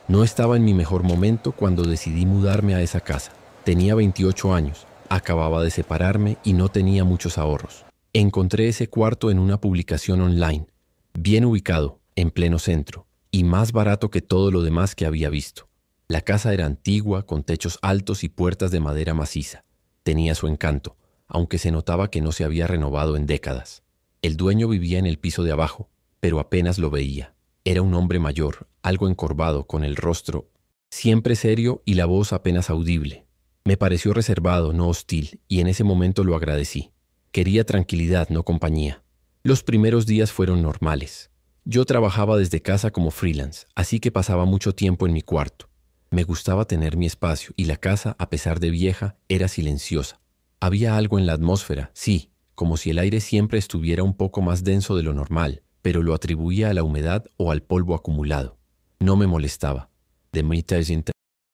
No estaba en mi mejor momento cuando decidí mudarme a esa casa. Tenía 28 años, acababa de separarme y no tenía muchos ahorros. Encontré ese cuarto en una publicación online, bien ubicado, en pleno centro, y más barato que todo lo demás que había visto. La casa era antigua, con techos altos y puertas de madera maciza. Tenía su encanto, aunque se notaba que no se había renovado en décadas. El dueño vivía en el piso de abajo, pero apenas lo veía. Era un hombre mayor, algo encorvado, con el rostro siempre serio y la voz apenas audible. Me pareció reservado, no hostil, y en ese momento lo agradecí. Quería tranquilidad, no compañía. Los primeros días fueron normales. Yo trabajaba desde casa como freelance, así que pasaba mucho tiempo en mi cuarto. Me gustaba tener mi espacio y la casa, a pesar de vieja, era silenciosa. Había algo en la atmósfera, sí, como si el aire siempre estuviera un poco más denso de lo normal, pero lo atribuía a la humedad o al polvo acumulado. No me molestaba. De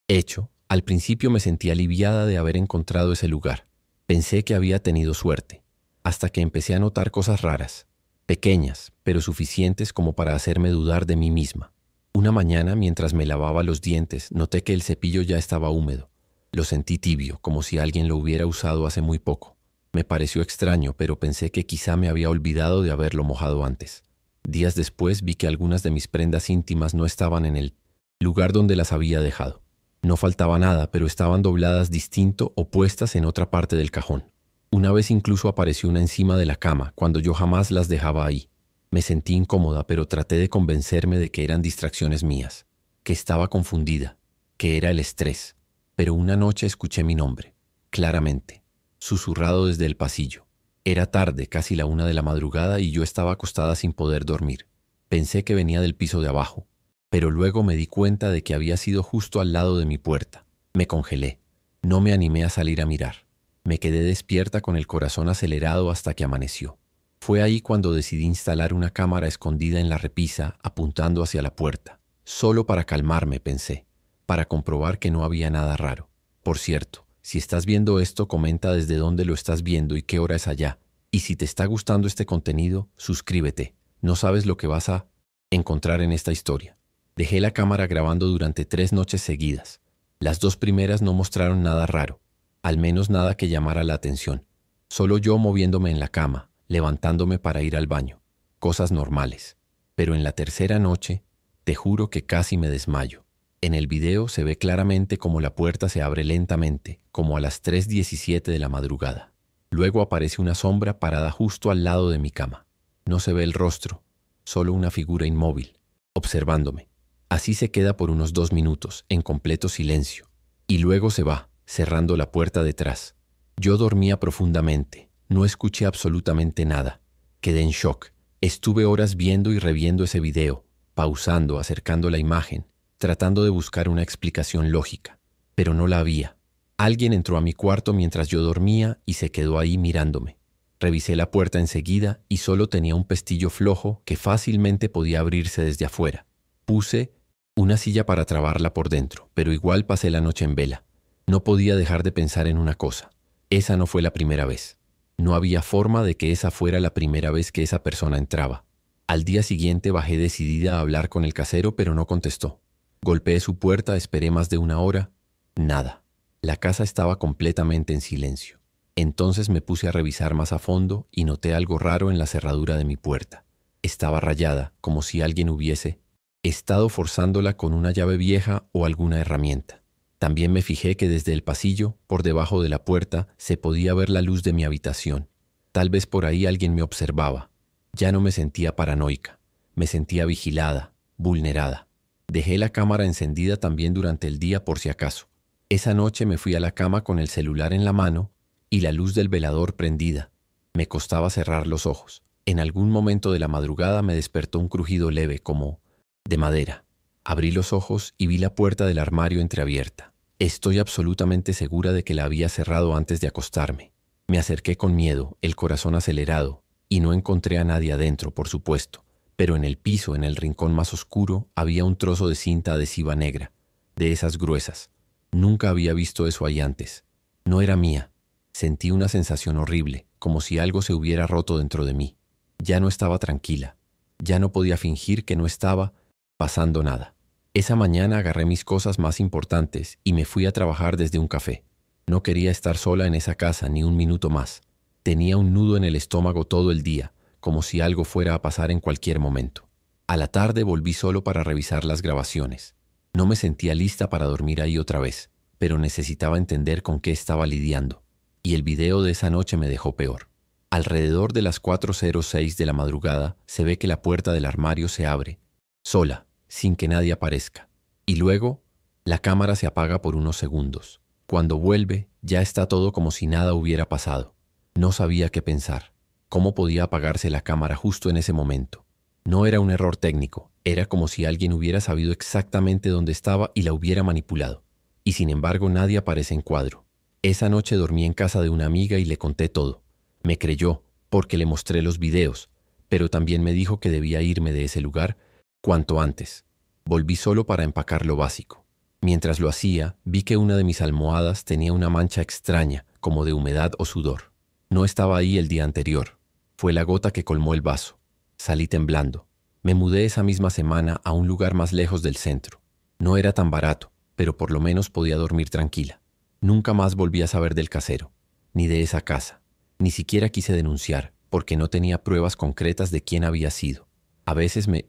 hecho, al principio me sentí aliviada de haber encontrado ese lugar. Pensé que había tenido suerte, hasta que empecé a notar cosas raras, pequeñas, pero suficientes como para hacerme dudar de mí misma. Una mañana, mientras me lavaba los dientes, noté que el cepillo ya estaba húmedo. Lo sentí tibio, como si alguien lo hubiera usado hace muy poco. Me pareció extraño, pero pensé que quizá me había olvidado de haberlo mojado antes. Días después vi que algunas de mis prendas íntimas no estaban en el lugar donde las había dejado. No faltaba nada, pero estaban dobladas distinto o puestas en otra parte del cajón. Una vez incluso apareció una encima de la cama, cuando yo jamás las dejaba ahí. Me sentí incómoda, pero traté de convencerme de que eran distracciones mías, que estaba confundida, que era el estrés. Pero una noche escuché mi nombre, claramente, susurrado desde el pasillo. Era tarde, casi la 1 de la madrugada, y yo estaba acostada sin poder dormir. Pensé que venía del piso de abajo, pero luego me di cuenta de que había sido justo al lado de mi puerta. Me congelé. No me animé a salir a mirar. Me quedé despierta con el corazón acelerado hasta que amaneció. Fue ahí cuando decidí instalar una cámara escondida en la repisa, apuntando hacia la puerta. Solo para calmarme, pensé, para comprobar que no había nada raro. Por cierto, si estás viendo esto, comenta desde dónde lo estás viendo y qué hora es allá. Y si te está gustando este contenido, suscríbete. No sabes lo que vas a encontrar en esta historia. Dejé la cámara grabando durante 3 noches seguidas. Las 2 primeras no mostraron nada raro, al menos nada que llamara la atención. Solo yo moviéndome en la cama, levantándome para ir al baño. Cosas normales. Pero en la tercera noche, te juro que casi me desmayo. En el video se ve claramente cómo la puerta se abre lentamente, como a las 3:17 de la madrugada. Luego aparece una sombra parada justo al lado de mi cama. No se ve el rostro, solo una figura inmóvil, observándome. Así se queda por unos 2 minutos, en completo silencio. Y luego se va, cerrando la puerta detrás. Yo dormía profundamente, no escuché absolutamente nada. Quedé en shock. Estuve horas viendo y reviendo ese video, pausando, acercando la imagen, tratando de buscar una explicación lógica. Pero no la había. Alguien entró a mi cuarto mientras yo dormía y se quedó ahí mirándome. Revisé la puerta enseguida y solo tenía un pestillo flojo que fácilmente podía abrirse desde afuera. Puse una silla para trabarla por dentro, pero igual pasé la noche en vela. No podía dejar de pensar en una cosa. Esa no fue la primera vez. No había forma de que esa fuera la primera vez que esa persona entraba. Al día siguiente bajé decidida a hablar con el casero, pero no contestó. Golpeé su puerta, esperé más de 1 hora. Nada. La casa estaba completamente en silencio. Entonces me puse a revisar más a fondo y noté algo raro en la cerradura de mi puerta. Estaba rayada, como si alguien hubiese estado forzándola con una llave vieja o alguna herramienta. También me fijé que desde el pasillo, por debajo de la puerta, se podía ver la luz de mi habitación. Tal vez por ahí alguien me observaba. Ya no me sentía paranoica. Me sentía vigilada, vulnerada. Dejé la cámara encendida también durante el día por si acaso. Esa noche me fui a la cama con el celular en la mano y la luz del velador prendida. Me costaba cerrar los ojos. En algún momento de la madrugada me despertó un crujido leve, como de madera. Abrí los ojos y vi la puerta del armario entreabierta. Estoy absolutamente segura de que la había cerrado antes de acostarme. Me acerqué con miedo, el corazón acelerado, y no encontré a nadie adentro, por supuesto. Pero en el piso, en el rincón más oscuro, había un trozo de cinta adhesiva negra, de esas gruesas. Nunca había visto eso ahí antes. No era mía. Sentí una sensación horrible, como si algo se hubiera roto dentro de mí. Ya no estaba tranquila. Ya no podía fingir que no estaba pasando nada. Esa mañana agarré mis cosas más importantes y me fui a trabajar desde un café. No quería estar sola en esa casa ni un minuto más. Tenía un nudo en el estómago todo el día, como si algo fuera a pasar en cualquier momento. A la tarde volví solo para revisar las grabaciones. No me sentía lista para dormir ahí otra vez, pero necesitaba entender con qué estaba lidiando. Y el video de esa noche me dejó peor. Alrededor de las 4:06 de la madrugada se ve que la puerta del armario se abre, sola, sin que nadie aparezca. Y luego, la cámara se apaga por unos segundos. Cuando vuelve, ya está todo como si nada hubiera pasado. No sabía qué pensar. ¿Cómo podía apagarse la cámara justo en ese momento? No era un error técnico, era como si alguien hubiera sabido exactamente dónde estaba y la hubiera manipulado. Y sin embargo nadie aparece en cuadro. Esa noche dormí en casa de una amiga y le conté todo. Me creyó, porque le mostré los videos, pero también me dijo que debía irme de ese lugar cuanto antes. Volví solo para empacar lo básico. Mientras lo hacía, vi que una de mis almohadas tenía una mancha extraña, como de humedad o sudor. No estaba ahí el día anterior. Fue la gota que colmó el vaso. Salí temblando. Me mudé esa misma semana a un lugar más lejos del centro. No era tan barato, pero por lo menos podía dormir tranquila. Nunca más volví a saber del casero, ni de esa casa. Ni siquiera quise denunciar, porque no tenía pruebas concretas de quién había sido. A veces me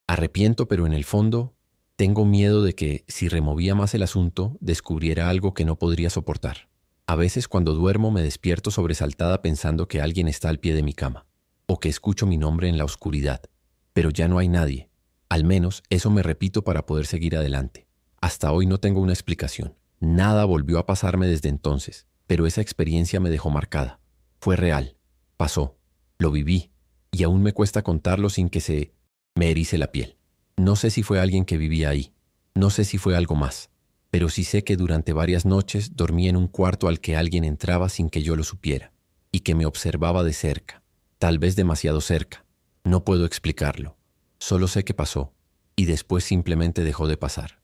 arrepiento, pero en el fondo tengo miedo de que, si removía más el asunto, descubriera algo que no podría soportar. A veces cuando duermo me despierto sobresaltada pensando que alguien está al pie de mi cama, o que escucho mi nombre en la oscuridad. Pero ya no hay nadie. Al menos eso me repito para poder seguir adelante. Hasta hoy no tengo una explicación. Nada volvió a pasarme desde entonces, pero esa experiencia me dejó marcada. Fue real. Pasó. Lo viví. Y aún me cuesta contarlo sin que se me erice la piel. No sé si fue alguien que vivía ahí. No sé si fue algo más. Pero sí sé que durante varias noches dormí en un cuarto al que alguien entraba sin que yo lo supiera, y que me observaba de cerca, tal vez demasiado cerca. No puedo explicarlo. Solo sé que pasó, y después simplemente dejó de pasar.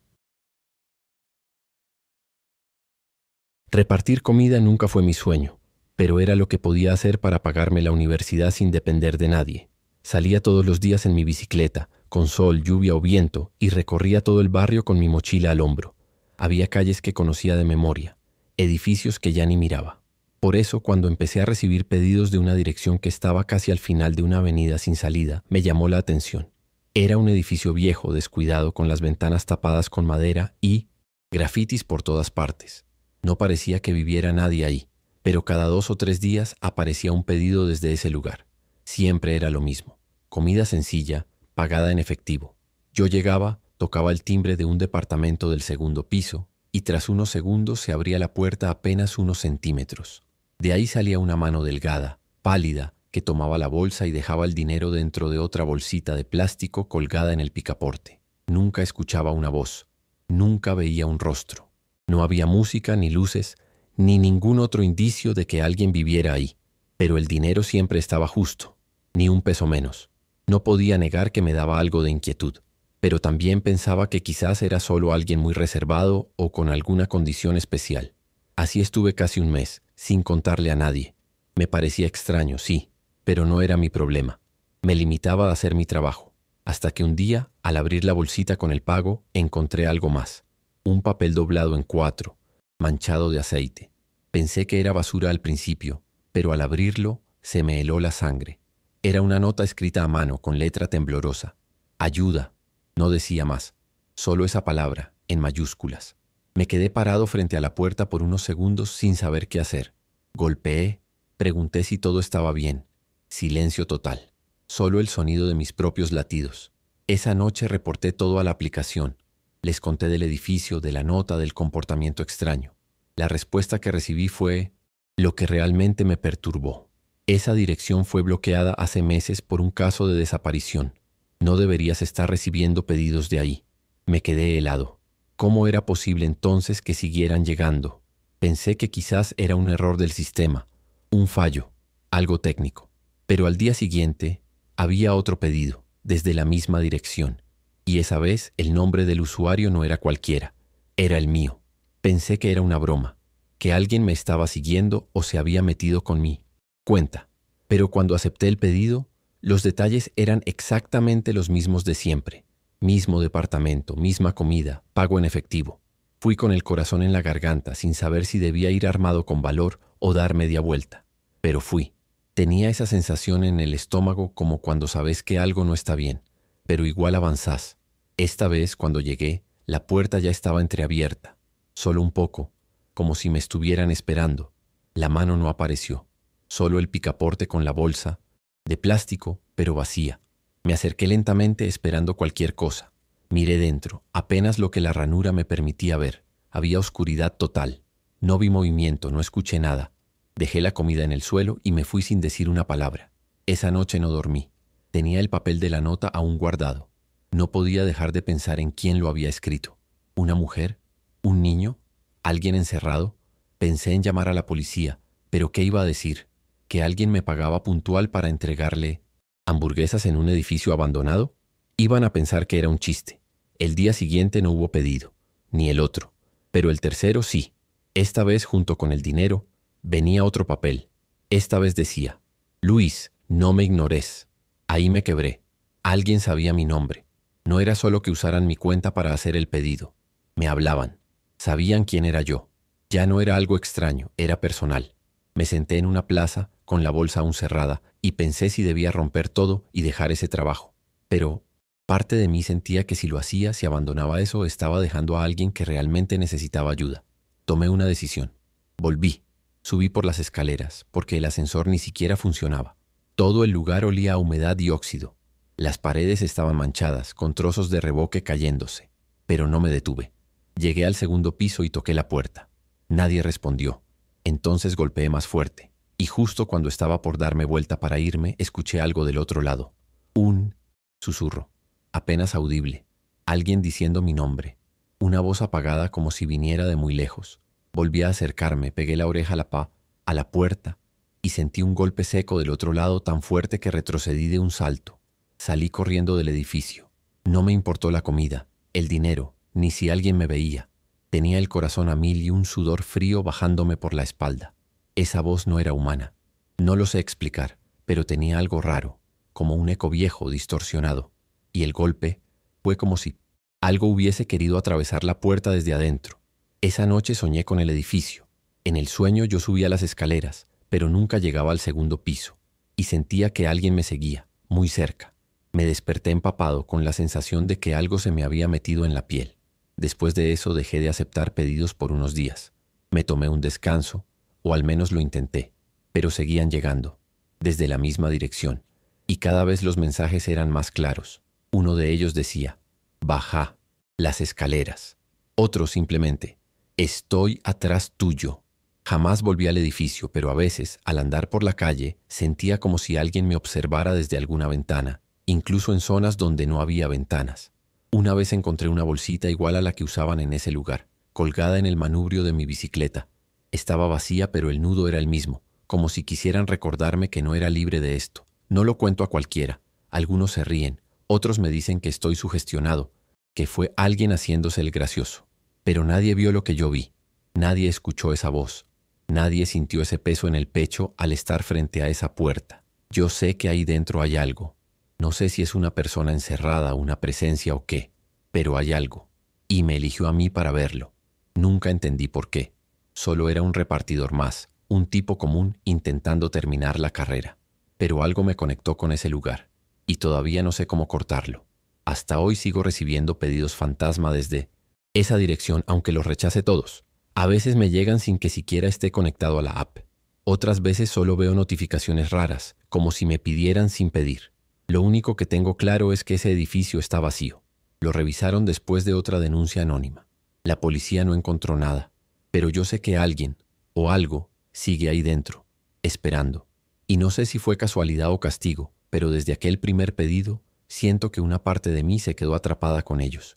Repartir comida nunca fue mi sueño, pero era lo que podía hacer para pagarme la universidad sin depender de nadie. Salía todos los días en mi bicicleta, con sol, lluvia o viento, y recorría todo el barrio con mi mochila al hombro. Había calles que conocía de memoria, edificios que ya ni miraba. Por eso, cuando empecé a recibir pedidos de una dirección que estaba casi al final de una avenida sin salida, me llamó la atención. Era un edificio viejo, descuidado, con las ventanas tapadas con madera y grafitis por todas partes. No parecía que viviera nadie ahí, pero cada 2 o 3 días aparecía un pedido desde ese lugar. Siempre era lo mismo: comida sencilla, pagada en efectivo. Yo llegaba, tocaba el timbre de un departamento del segundo piso, y tras unos segundos se abría la puerta apenas unos centímetros. De ahí salía una mano delgada, pálida, que tomaba la bolsa y dejaba el dinero dentro de otra bolsita de plástico colgada en el picaporte. Nunca escuchaba una voz, nunca veía un rostro. No había música, ni luces, ni ningún otro indicio de que alguien viviera ahí. Pero el dinero siempre estaba justo, ni un peso menos. No podía negar que me daba algo de inquietud, pero también pensaba que quizás era solo alguien muy reservado o con alguna condición especial. Así estuve casi un mes, sin contarle a nadie. Me parecía extraño, sí, pero no era mi problema. Me limitaba a hacer mi trabajo, hasta que un día, al abrir la bolsita con el pago, encontré algo más. Un papel doblado en 4, manchado de aceite. Pensé que era basura al principio, pero al abrirlo se me heló la sangre. Era una nota escrita a mano con letra temblorosa. Ayuda. No decía más, solo esa palabra, en mayúsculas. Me quedé parado frente a la puerta por unos segundos sin saber qué hacer. Golpeé, pregunté si todo estaba bien. Silencio total. Solo el sonido de mis propios latidos. Esa noche reporté todo a la aplicación. Les conté del edificio, de la nota, del comportamiento extraño. La respuesta que recibí fue lo que realmente me perturbó. Esa dirección fue bloqueada hace meses por un caso de desaparición. No deberías estar recibiendo pedidos de ahí. Me quedé helado. ¿Cómo era posible entonces que siguieran llegando? Pensé que quizás era un error del sistema, un fallo, algo técnico. Pero al día siguiente había otro pedido, desde la misma dirección. Y esa vez el nombre del usuario no era cualquiera, era el mío. Pensé que era una broma, que alguien me estaba siguiendo o se había metido con mi cuenta. Pero cuando acepté el pedido, los detalles eran exactamente los mismos de siempre. Mismo departamento, misma comida, pago en efectivo. Fui con el corazón en la garganta, sin saber si debía ir armado con valor o dar media vuelta. Pero fui. Tenía esa sensación en el estómago como cuando sabes que algo no está bien, pero igual avanzás. Esta vez, cuando llegué, la puerta ya estaba entreabierta. Solo un poco, como si me estuvieran esperando. La mano no apareció. Solo el picaporte con la bolsa, de plástico, pero vacía. Me acerqué lentamente esperando cualquier cosa. Miré dentro, apenas lo que la ranura me permitía ver. Había oscuridad total. No vi movimiento, no escuché nada. Dejé la comida en el suelo y me fui sin decir una palabra. Esa noche no dormí. Tenía el papel de la nota aún guardado. No podía dejar de pensar en quién lo había escrito. ¿Una mujer? ¿Un niño? ¿Alguien encerrado? Pensé en llamar a la policía, pero ¿qué iba a decir? ¿Que alguien me pagaba puntual para entregarle hamburguesas en un edificio abandonado? Iban a pensar que era un chiste. El día siguiente no hubo pedido, ni el otro, pero el tercero sí. Esta vez, junto con el dinero, venía otro papel. Esta vez decía: Luis, no me ignores. Ahí me quebré. Alguien sabía mi nombre. No era solo que usaran mi cuenta para hacer el pedido. Me hablaban. Sabían quién era yo. Ya no era algo extraño, era personal. Me senté en una plaza, con la bolsa aún cerrada, y pensé si debía romper todo y dejar ese trabajo. Pero parte de mí sentía que si lo hacía, si abandonaba eso, estaba dejando a alguien que realmente necesitaba ayuda. Tomé una decisión. Volví. Subí por las escaleras, porque el ascensor ni siquiera funcionaba. Todo el lugar olía a humedad y óxido. Las paredes estaban manchadas, con trozos de revoque cayéndose. Pero no me detuve. Llegué al segundo piso y toqué la puerta. Nadie respondió. Entonces golpeé más fuerte, y justo cuando estaba por darme vuelta para irme, escuché algo del otro lado. Un susurro, apenas audible. Alguien diciendo mi nombre. Una voz apagada como si viniera de muy lejos. Volví a acercarme, pegué la oreja a la puerta, y sentí un golpe seco del otro lado tan fuerte que retrocedí de un salto. Salí corriendo del edificio. No me importó la comida, el dinero, ni si alguien me veía. Tenía el corazón a mil y un sudor frío bajándome por la espalda. Esa voz no era humana. No lo sé explicar, pero tenía algo raro, como un eco viejo, distorsionado. Y el golpe fue como si algo hubiese querido atravesar la puerta desde adentro. Esa noche soñé con el edificio. En el sueño yo subía las escaleras, pero nunca llegaba al segundo piso, y sentía que alguien me seguía, muy cerca. Me desperté empapado con la sensación de que algo se me había metido en la piel. Después de eso dejé de aceptar pedidos por unos días. Me tomé un descanso, o al menos lo intenté, pero seguían llegando, desde la misma dirección, y cada vez los mensajes eran más claros. Uno de ellos decía: baja las escaleras. Otro simplemente: estoy atrás tuyo. Jamás volví al edificio, pero a veces, al andar por la calle, sentía como si alguien me observara desde alguna ventana, incluso en zonas donde no había ventanas. Una vez encontré una bolsita igual a la que usaban en ese lugar, colgada en el manubrio de mi bicicleta. Estaba vacía, pero el nudo era el mismo, como si quisieran recordarme que no era libre de esto. No lo cuento a cualquiera. Algunos se ríen, otros me dicen que estoy sugestionado, que fue alguien haciéndose el gracioso. Pero nadie vio lo que yo vi. Nadie escuchó esa voz. Nadie sintió ese peso en el pecho al estar frente a esa puerta. Yo sé que ahí dentro hay algo. No sé si es una persona encerrada, una presencia o qué, pero hay algo. Y me eligió a mí para verlo. Nunca entendí por qué. Solo era un repartidor más, un tipo común intentando terminar la carrera. Pero algo me conectó con ese lugar, y todavía no sé cómo cortarlo. Hasta hoy sigo recibiendo pedidos fantasma desde esa dirección, aunque los rechace todos. A veces me llegan sin que siquiera esté conectado a la app. Otras veces solo veo notificaciones raras, como si me pidieran sin pedir. Lo único que tengo claro es que ese edificio está vacío. Lo revisaron después de otra denuncia anónima. La policía no encontró nada, pero yo sé que alguien, o algo, sigue ahí dentro, esperando. Y no sé si fue casualidad o castigo, pero desde aquel primer pedido, siento que una parte de mí se quedó atrapada con ellos.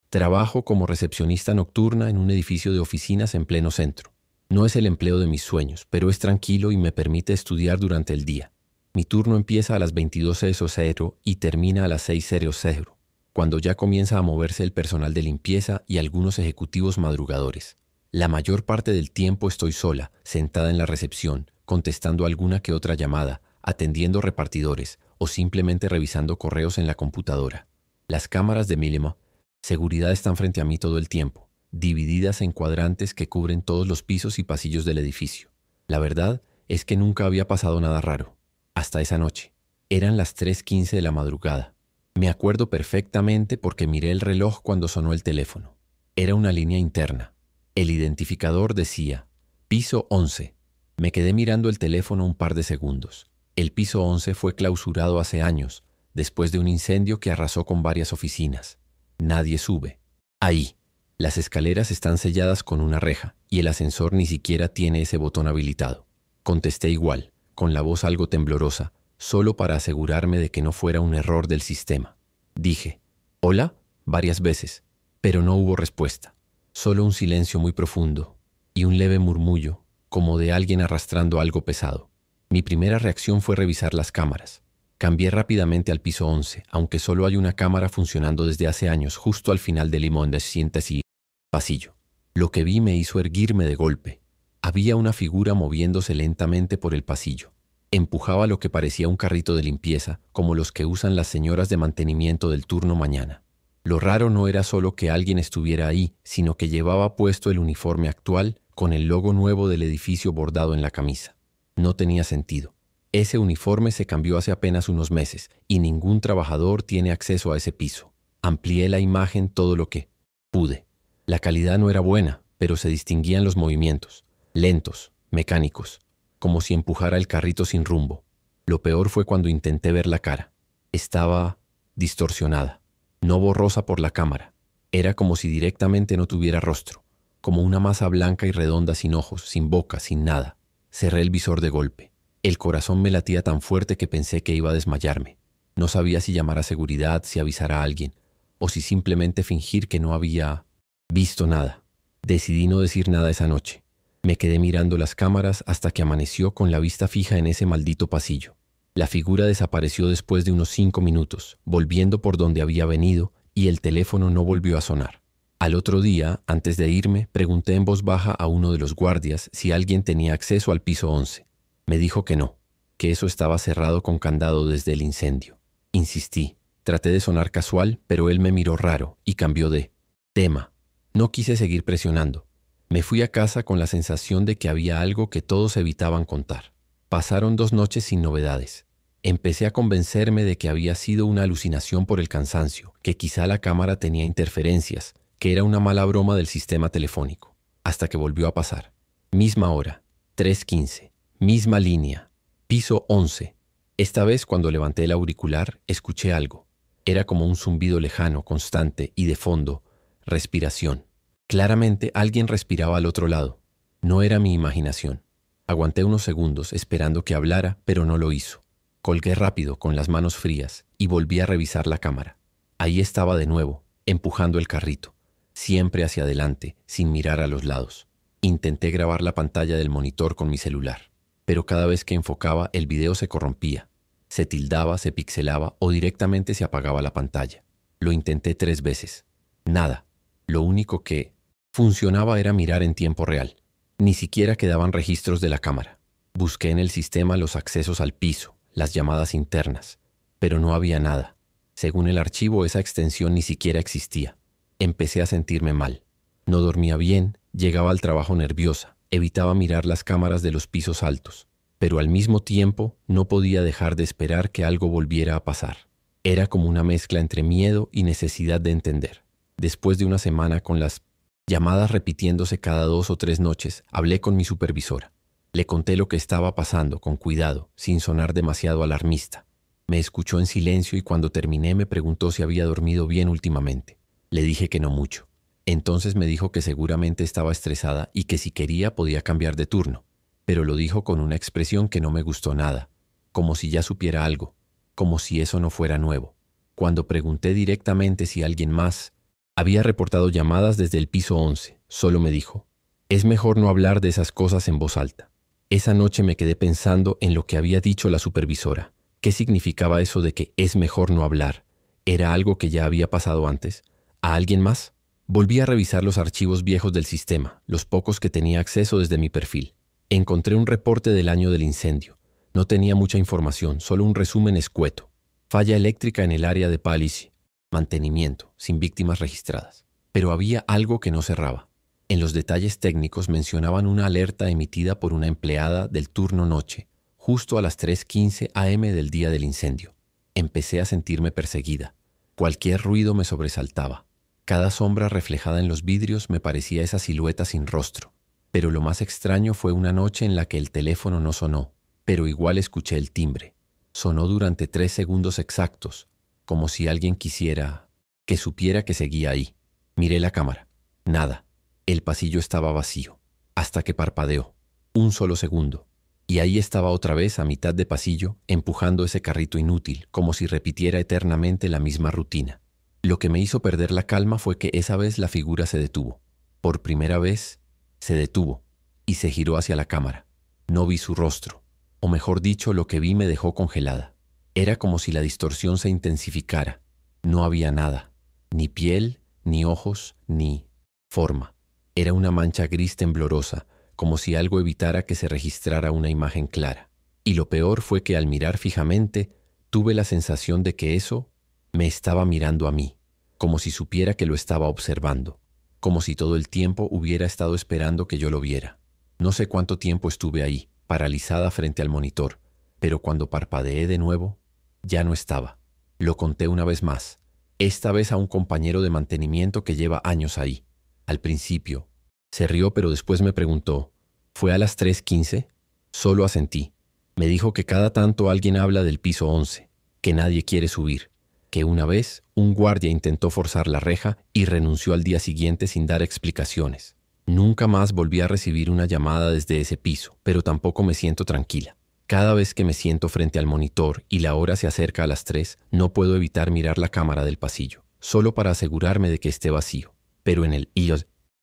Trabajo como recepcionista nocturna en un edificio de oficinas en pleno centro. No es el empleo de mis sueños, pero es tranquilo y me permite estudiar durante el día. Mi turno empieza a las 22:00 y termina a las 6:00, cuando ya comienza a moverse el personal de limpieza y algunos ejecutivos madrugadores. La mayor parte del tiempo estoy sola, sentada en la recepción, contestando alguna que otra llamada, atendiendo repartidores o simplemente revisando correos en la computadora. Las cámaras de mínima seguridad están frente a mí todo el tiempo, divididas en cuadrantes que cubren todos los pisos y pasillos del edificio. La verdad es que nunca había pasado nada raro. Hasta esa noche. Eran las 3:15 de la madrugada. Me acuerdo perfectamente porque miré el reloj cuando sonó el teléfono. Era una línea interna. El identificador decía, piso 11. Me quedé mirando el teléfono un par de segundos. El piso 11 fue clausurado hace años, después de un incendio que arrasó con varias oficinas. Nadie sube. Ahí. Las escaleras están selladas con una reja y el ascensor ni siquiera tiene ese botón habilitado. Contesté igual, con la voz algo temblorosa, solo para asegurarme de que no fuera un error del sistema. Dije, «¿Hola?» varias veces, pero no hubo respuesta. Solo un silencio muy profundo y un leve murmullo, como de alguien arrastrando algo pesado. Mi primera reacción fue revisar las cámaras. Cambié rápidamente al piso 11, aunque solo hay una cámara funcionando desde hace años, justo al final del limón de síntesis pasillo. Lo que vi me hizo erguirme de golpe. Había una figura moviéndose lentamente por el pasillo. Empujaba lo que parecía un carrito de limpieza, como los que usan las señoras de mantenimiento del turno mañana. Lo raro no era solo que alguien estuviera ahí, sino que llevaba puesto el uniforme actual con el logo nuevo del edificio bordado en la camisa. No tenía sentido. Ese uniforme se cambió hace apenas unos meses y ningún trabajador tiene acceso a ese piso. Amplié la imagen todo lo que pude. La calidad no era buena, pero se distinguían los movimientos, lentos, mecánicos, como si empujara el carrito sin rumbo. Lo peor fue cuando intenté ver la cara. Estaba distorsionada, no borrosa por la cámara. Era como si directamente no tuviera rostro, como una masa blanca y redonda sin ojos, sin boca, sin nada. Cerré el visor de golpe. El corazón me latía tan fuerte que pensé que iba a desmayarme. No sabía si llamar a seguridad, si avisar a alguien, o si simplemente fingir que no había visto nada. Decidí no decir nada esa noche. Me quedé mirando las cámaras hasta que amaneció con la vista fija en ese maldito pasillo. La figura desapareció después de unos 5 minutos, volviendo por donde había venido, y el teléfono no volvió a sonar. Al otro día, antes de irme, pregunté en voz baja a uno de los guardias si alguien tenía acceso al piso 11. Me dijo que no, que eso estaba cerrado con candado desde el incendio. Insistí. Traté de sonar casual, pero él me miró raro y cambió de tema. No quise seguir presionando. Me fui a casa con la sensación de que había algo que todos evitaban contar. Pasaron 2 noches sin novedades. Empecé a convencerme de que había sido una alucinación por el cansancio, que quizá la cámara tenía interferencias, que era una mala broma del sistema telefónico. Hasta que volvió a pasar. Misma hora, 3:15, misma línea, piso 11. Esta vez cuando levanté el auricular, escuché algo. Era como un zumbido lejano, constante y de fondo, respiración. Claramente alguien respiraba al otro lado. No era mi imaginación. Aguanté unos segundos esperando que hablara, pero no lo hizo. Colgué rápido con las manos frías y volví a revisar la cámara. Ahí estaba de nuevo, empujando el carrito, siempre hacia adelante, sin mirar a los lados. Intenté grabar la pantalla del monitor con mi celular, pero cada vez que enfocaba el video se corrompía. Se tildaba, se pixelaba o directamente se apagaba la pantalla. Lo intenté 3 veces. Nada. Lo único que funcionaba era mirar en tiempo real. Ni siquiera quedaban registros de la cámara. Busqué en el sistema los accesos al piso, las llamadas internas, pero no había nada. Según el archivo, esa extensión ni siquiera existía. Empecé a sentirme mal. No dormía bien, llegaba al trabajo nerviosa, evitaba mirar las cámaras de los pisos altos, pero al mismo tiempo no podía dejar de esperar que algo volviera a pasar. Era como una mezcla entre miedo y necesidad de entender. Después de una semana con las llamadas repitiéndose cada 2 o 3 noches, hablé con mi supervisora. Le conté lo que estaba pasando con cuidado, sin sonar demasiado alarmista. Me escuchó en silencio y cuando terminé me preguntó si había dormido bien últimamente. Le dije que no mucho. Entonces me dijo que seguramente estaba estresada y que si quería podía cambiar de turno. Pero lo dijo con una expresión que no me gustó nada, como si ya supiera algo, como si eso no fuera nuevo. Cuando pregunté directamente si alguien más había reportado llamadas desde el piso 11, solo me dijo, «Es mejor no hablar de esas cosas en voz alta». Esa noche me quedé pensando en lo que había dicho la supervisora. ¿Qué significaba eso de que es mejor no hablar? ¿Era algo que ya había pasado antes? ¿A alguien más? Volví a revisar los archivos viejos del sistema, los pocos que tenía acceso desde mi perfil. Encontré un reporte del año del incendio. No tenía mucha información, solo un resumen escueto. Falla eléctrica en el área de Palici. mantenimiento, sin víctimas registradas. Pero había algo que no cerraba. En los detalles técnicos mencionaban una alerta emitida por una empleada del turno noche, justo a las 3:15 am del día del incendio. Empecé a sentirme perseguida. Cualquier ruido me sobresaltaba. Cada sombra reflejada en los vidrios me parecía esa silueta sin rostro. Pero lo más extraño fue una noche en la que el teléfono no sonó, pero igual escuché el timbre. Sonó durante 3 segundos exactos, como si alguien quisiera que supiera que seguía ahí. Miré la cámara. Nada. El pasillo estaba vacío, hasta que parpadeó. Un solo segundo. Y ahí estaba otra vez a mitad de pasillo, empujando ese carrito inútil, como si repitiera eternamente la misma rutina. Lo que me hizo perder la calma fue que esa vez la figura se detuvo. Por primera vez, se detuvo, y se giró hacia la cámara. No vi su rostro, o mejor dicho, lo que vi me dejó congelada. Era como si la distorsión se intensificara. No había nada, ni piel, ni ojos, ni forma. Era una mancha gris temblorosa, como si algo evitara que se registrara una imagen clara. Y lo peor fue que al mirar fijamente, tuve la sensación de que eso me estaba mirando a mí, como si supiera que lo estaba observando, como si todo el tiempo hubiera estado esperando que yo lo viera. No sé cuánto tiempo estuve ahí, paralizada frente al monitor, pero cuando parpadeé de nuevo, ya no estaba. Lo conté una vez más, esta vez a un compañero de mantenimiento que lleva años ahí. Al principio, se rió, pero después me preguntó, ¿fue a las 3:15? Solo asentí. Me dijo que cada tanto alguien habla del piso 11, que nadie quiere subir, que una vez un guardia intentó forzar la reja y renunció al día siguiente sin dar explicaciones. Nunca más volví a recibir una llamada desde ese piso, pero tampoco me siento tranquila. Cada vez que me siento frente al monitor y la hora se acerca a las 3, no puedo evitar mirar la cámara del pasillo, solo para asegurarme de que esté vacío. Pero en el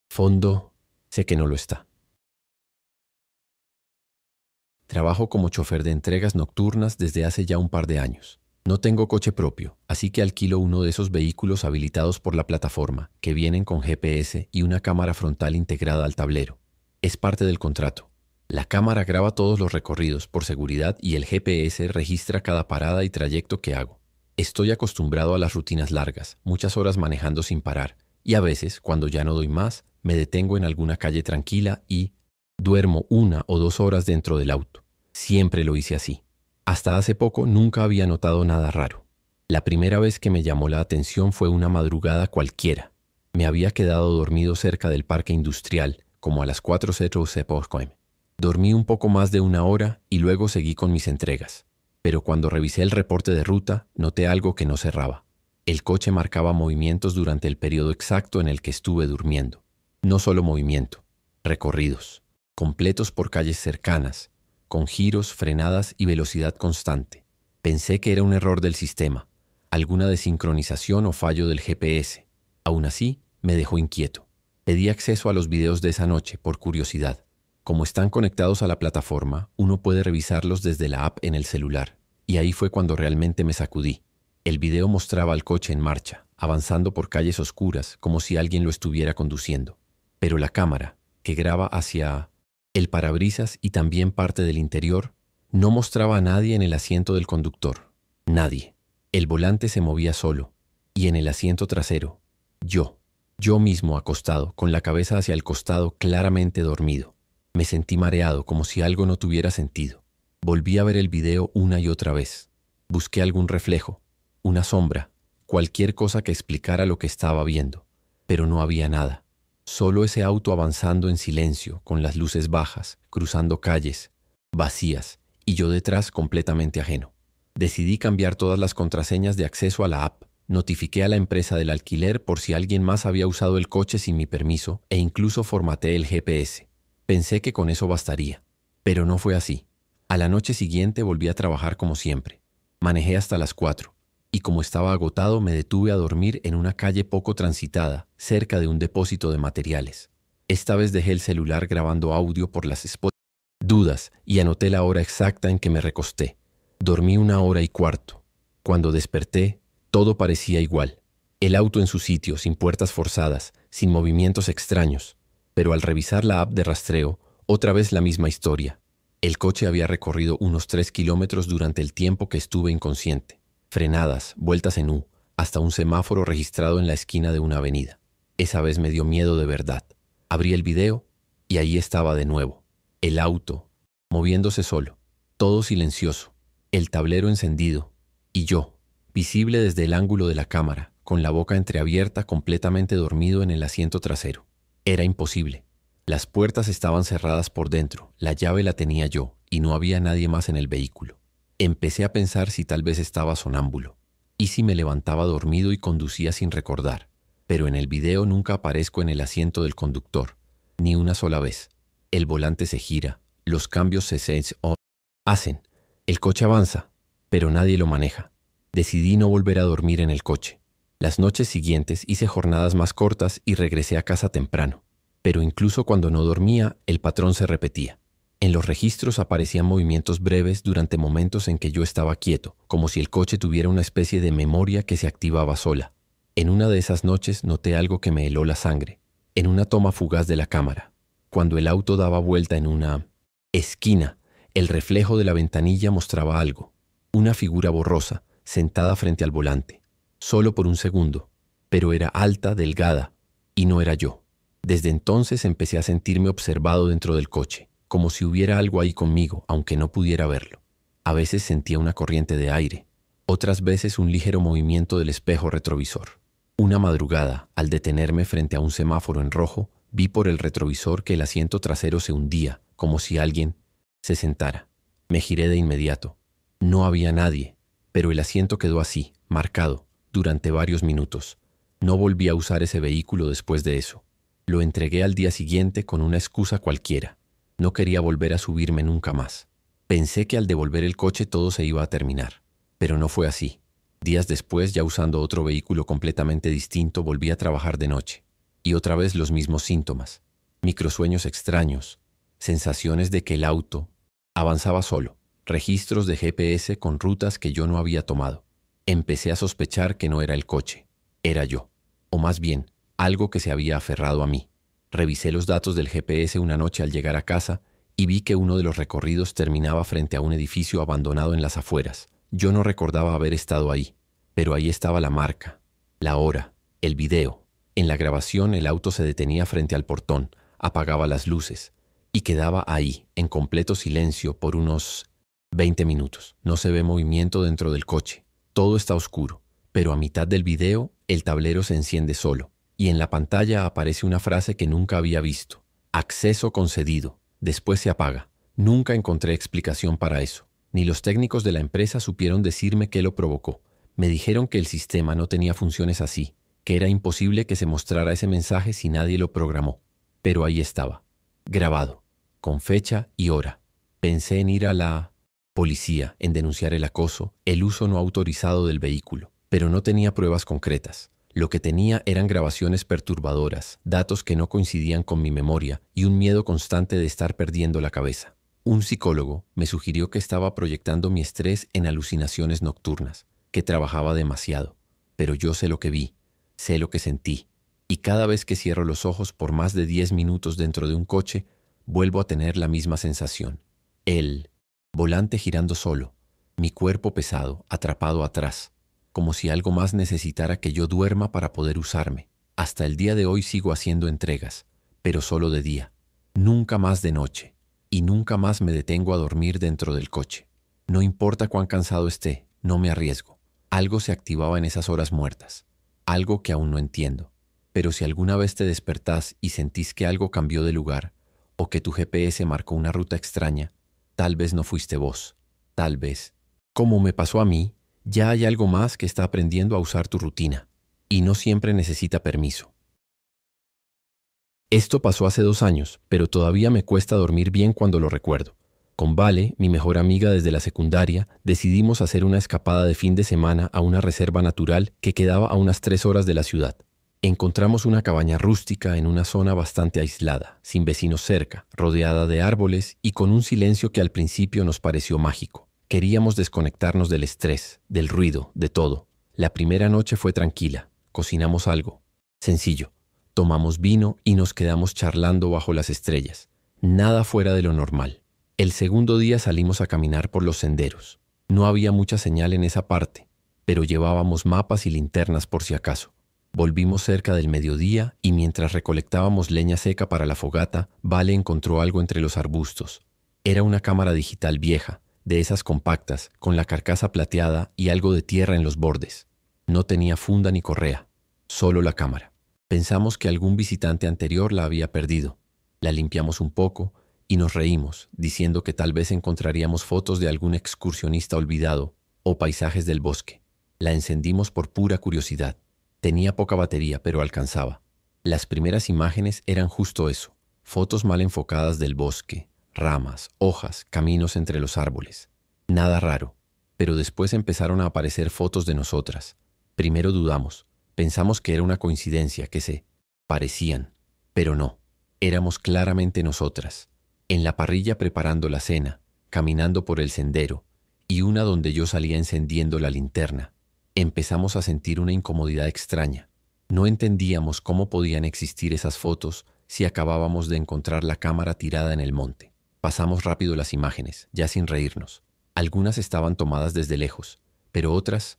fondo, sé que no lo está. Trabajo como chofer de entregas nocturnas desde hace ya un par de años. No tengo coche propio, así que alquilo uno de esos vehículos habilitados por la plataforma, que vienen con GPS y una cámara frontal integrada al tablero. Es parte del contrato. La cámara graba todos los recorridos por seguridad y el GPS registra cada parada y trayecto que hago. Estoy acostumbrado a las rutinas largas, muchas horas manejando sin parar, y a veces, cuando ya no doy más, me detengo en alguna calle tranquila y duermo 1 o 2 horas dentro del auto. Siempre lo hice así. Hasta hace poco nunca había notado nada raro. La primera vez que me llamó la atención fue una madrugada cualquiera. Me había quedado dormido cerca del parque industrial, como a las 4:00 p.m. Dormí un poco más de 1 hora y luego seguí con mis entregas. Pero cuando revisé el reporte de ruta, noté algo que no cerraba. El coche marcaba movimientos durante el periodo exacto en el que estuve durmiendo. No solo movimiento, recorridos, completos por calles cercanas, con giros, frenadas y velocidad constante. Pensé que era un error del sistema, alguna desincronización o fallo del GPS. Aún así, me dejó inquieto. Pedí acceso a los videos de esa noche por curiosidad. Como están conectados a la plataforma, uno puede revisarlos desde la app en el celular. Y ahí fue cuando realmente me sacudí. El video mostraba al coche en marcha, avanzando por calles oscuras, como si alguien lo estuviera conduciendo. Pero la cámara, que graba hacia el parabrisas y también parte del interior, no mostraba a nadie en el asiento del conductor. Nadie. El volante se movía solo. Y en el asiento trasero, yo mismo acostado, con la cabeza hacia el costado, claramente dormido. Me sentí mareado, como si algo no tuviera sentido. Volví a ver el video una y otra vez. Busqué algún reflejo, una sombra, cualquier cosa que explicara lo que estaba viendo. Pero no había nada. Solo ese auto avanzando en silencio, con las luces bajas, cruzando calles, vacías, y yo detrás completamente ajeno. Decidí cambiar todas las contraseñas de acceso a la app. Notifiqué a la empresa del alquiler por si alguien más había usado el coche sin mi permiso e incluso formateé el GPS. Pensé que con eso bastaría, pero no fue así. A la noche siguiente volví a trabajar como siempre. Manejé hasta las 4. Y como estaba agotado me detuve a dormir en una calle poco transitada, cerca de un depósito de materiales. Esta vez dejé el celular grabando audio por las dudas y anoté la hora exacta en que me recosté. Dormí 1 hora y cuarto. Cuando desperté, todo parecía igual. El auto en su sitio, sin puertas forzadas, sin movimientos extraños. Pero al revisar la app de rastreo, otra vez la misma historia. El coche había recorrido unos 3 kilómetros durante el tiempo que estuve inconsciente. Frenadas, vueltas en U, hasta un semáforo registrado en la esquina de una avenida. Esa vez me dio miedo de verdad. Abrí el video y ahí estaba de nuevo. El auto, moviéndose solo, todo silencioso, el tablero encendido y yo, visible desde el ángulo de la cámara, con la boca entreabierta, completamente dormido en el asiento trasero. Era imposible. Las puertas estaban cerradas por dentro, la llave la tenía yo y no había nadie más en el vehículo. Empecé a pensar si tal vez estaba sonámbulo y si me levantaba dormido y conducía sin recordar. Pero en el video nunca aparezco en el asiento del conductor, ni una sola vez. El volante se gira, los cambios se hacen, el coche avanza, pero nadie lo maneja. Decidí no volver a dormir en el coche. Las noches siguientes hice jornadas más cortas y regresé a casa temprano. Pero incluso cuando no dormía, el patrón se repetía. En los registros aparecían movimientos breves durante momentos en que yo estaba quieto, como si el coche tuviera una especie de memoria que se activaba sola. En una de esas noches noté algo que me heló la sangre, en una toma fugaz de la cámara. Cuando el auto daba vuelta en una esquina, el reflejo de la ventanilla mostraba algo. Una figura borrosa, sentada frente al volante. Solo por un segundo, pero era alta, delgada, y no era yo. Desde entonces empecé a sentirme observado dentro del coche, como si hubiera algo ahí conmigo, aunque no pudiera verlo. A veces sentía una corriente de aire, otras veces un ligero movimiento del espejo retrovisor. Una madrugada, al detenerme frente a un semáforo en rojo, vi por el retrovisor que el asiento trasero se hundía, como si alguien se sentara. Me giré de inmediato. No había nadie, pero el asiento quedó así, marcado, durante varios minutos. No volví a usar ese vehículo después de eso. Lo entregué al día siguiente con una excusa cualquiera. No quería volver a subirme nunca más. Pensé que al devolver el coche todo se iba a terminar, pero no fue así. Días después, ya usando otro vehículo completamente distinto, volví a trabajar de noche. Y otra vez los mismos síntomas. Microsueños extraños, sensaciones de que el auto avanzaba solo, registros de GPS con rutas que yo no había tomado. Empecé a sospechar que no era el coche, era yo. O más bien, algo que se había aferrado a mí. Revisé los datos del GPS una noche al llegar a casa y vi que uno de los recorridos terminaba frente a un edificio abandonado en las afueras. Yo no recordaba haber estado ahí, pero ahí estaba la marca, la hora, el video. En la grabación el auto se detenía frente al portón, apagaba las luces y quedaba ahí, en completo silencio, por unos 20 minutos. No se ve movimiento dentro del coche, todo está oscuro, pero a mitad del video el tablero se enciende solo. Y en la pantalla aparece una frase que nunca había visto. Acceso concedido. Después se apaga. Nunca encontré explicación para eso. Ni los técnicos de la empresa supieron decirme qué lo provocó. Me dijeron que el sistema no tenía funciones así, que era imposible que se mostrara ese mensaje si nadie lo programó. Pero ahí estaba, grabado, con fecha y hora. Pensé en ir a la policía, en denunciar el acoso, el uso no autorizado del vehículo, pero no tenía pruebas concretas. Lo que tenía eran grabaciones perturbadoras, datos que no coincidían con mi memoria y un miedo constante de estar perdiendo la cabeza. Un psicólogo me sugirió que estaba proyectando mi estrés en alucinaciones nocturnas, que trabajaba demasiado. Pero yo sé lo que vi, sé lo que sentí, y cada vez que cierro los ojos por más de 10 minutos dentro de un coche, vuelvo a tener la misma sensación. El volante girando solo, mi cuerpo pesado, atrapado atrás, como si algo más necesitara que yo duerma para poder usarme. Hasta el día de hoy sigo haciendo entregas, pero solo de día, nunca más de noche, y nunca más me detengo a dormir dentro del coche. No importa cuán cansado esté, no me arriesgo. Algo se activaba en esas horas muertas, algo que aún no entiendo. Pero si alguna vez te despertás y sentís que algo cambió de lugar, o que tu GPS marcó una ruta extraña, tal vez no fuiste vos, tal vez. Como me pasó a mí, ya hay algo más que está aprendiendo a usar tu rutina, y no siempre necesita permiso. Esto pasó hace 2 años, pero todavía me cuesta dormir bien cuando lo recuerdo. Con Vale, mi mejor amiga desde la secundaria, decidimos hacer una escapada de fin de semana a una reserva natural que quedaba a unas 3 horas de la ciudad. Encontramos una cabaña rústica en una zona bastante aislada, sin vecinos cerca, rodeada de árboles y con un silencio que al principio nos pareció mágico. Queríamos desconectarnos del estrés, del ruido, de todo. La primera noche fue tranquila. Cocinamos algo sencillo. Tomamos vino y nos quedamos charlando bajo las estrellas. Nada fuera de lo normal. El segundo día salimos a caminar por los senderos. No había mucha señal en esa parte, pero llevábamos mapas y linternas por si acaso. Volvimos cerca del mediodía y mientras recolectábamos leña seca para la fogata, Vale encontró algo entre los arbustos. Era una cámara digital vieja, de esas compactas, con la carcasa plateada y algo de tierra en los bordes. No tenía funda ni correa, solo la cámara. Pensamos que algún visitante anterior la había perdido. La limpiamos un poco y nos reímos, diciendo que tal vez encontraríamos fotos de algún excursionista olvidado o paisajes del bosque. La encendimos por pura curiosidad. Tenía poca batería, pero alcanzaba. Las primeras imágenes eran justo eso, fotos mal enfocadas del bosque, ramas, hojas, caminos entre los árboles. Nada raro, pero después empezaron a aparecer fotos de nosotras. Primero dudamos, pensamos que era una coincidencia, que se parecían, pero no, éramos claramente nosotras. En la parrilla preparando la cena, caminando por el sendero, y una donde yo salía encendiendo la linterna. Empezamos a sentir una incomodidad extraña. No entendíamos cómo podían existir esas fotos si acabábamos de encontrar la cámara tirada en el monte. Pasamos rápido las imágenes, ya sin reírnos. Algunas estaban tomadas desde lejos, pero otras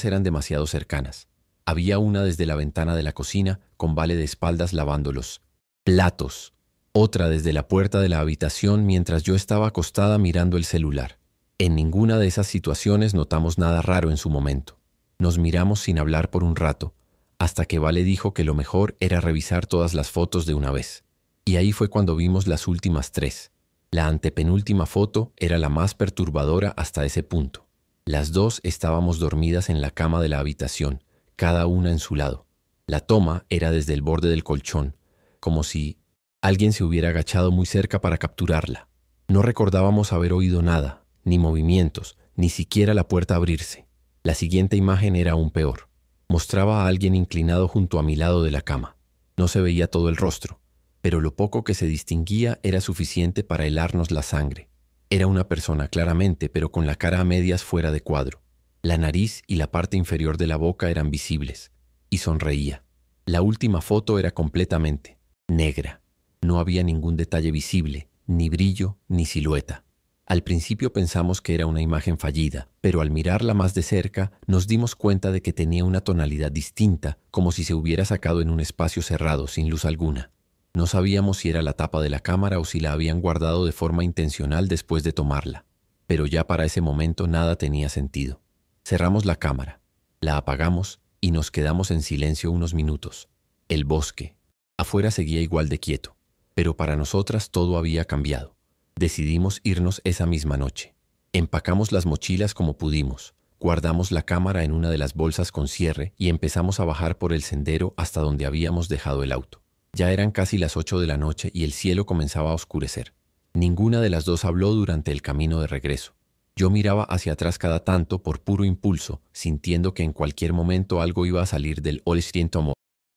eran demasiado cercanas. Había una desde la ventana de la cocina, con Vale de espaldas lavando los platos. Otra desde la puerta de la habitación mientras yo estaba acostada mirando el celular. En ninguna de esas situaciones notamos nada raro en su momento. Nos miramos sin hablar por un rato, hasta que Vale dijo que lo mejor era revisar todas las fotos de una vez. Y ahí fue cuando vimos las últimas 3. La antepenúltima foto era la más perturbadora hasta ese punto. Las 2 estábamos dormidas en la cama de la habitación, cada una en su lado. La toma era desde el borde del colchón, como si alguien se hubiera agachado muy cerca para capturarla. No recordábamos haber oído nada, ni movimientos, ni siquiera la puerta abrirse. La siguiente imagen era aún peor. Mostraba a alguien inclinado junto a mi lado de la cama. No se veía todo el rostro, pero lo poco que se distinguía era suficiente para helarnos la sangre. Era una persona claramente, pero con la cara a medias fuera de cuadro. La nariz y la parte inferior de la boca eran visibles, y sonreía. La última foto era completamente negra. No había ningún detalle visible, ni brillo, ni silueta. Al principio pensamos que era una imagen fallida, pero al mirarla más de cerca nos dimos cuenta de que tenía una tonalidad distinta, como si se hubiera sacado en un espacio cerrado, sin luz alguna. No sabíamos si era la tapa de la cámara o si la habían guardado de forma intencional después de tomarla, pero ya para ese momento nada tenía sentido. Cerramos la cámara, la apagamos y nos quedamos en silencio unos minutos. El bosque. Afuera seguía igual de quieto, pero para nosotras todo había cambiado. Decidimos irnos esa misma noche. Empacamos las mochilas como pudimos, guardamos la cámara en una de las bolsas con cierre y empezamos a bajar por el sendero hasta donde habíamos dejado el auto. Ya eran casi las 8 de la noche y el cielo comenzaba a oscurecer. Ninguna de las dos habló durante el camino de regreso. Yo miraba hacia atrás cada tanto por puro impulso, sintiendo que en cualquier momento algo iba a salir del Olsrientomo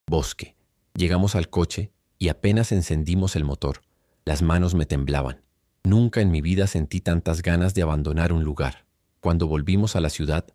bosque. Llegamos al coche y apenas encendimos el motor. Las manos me temblaban. Nunca en mi vida sentí tantas ganas de abandonar un lugar. Cuando volvimos a la ciudad,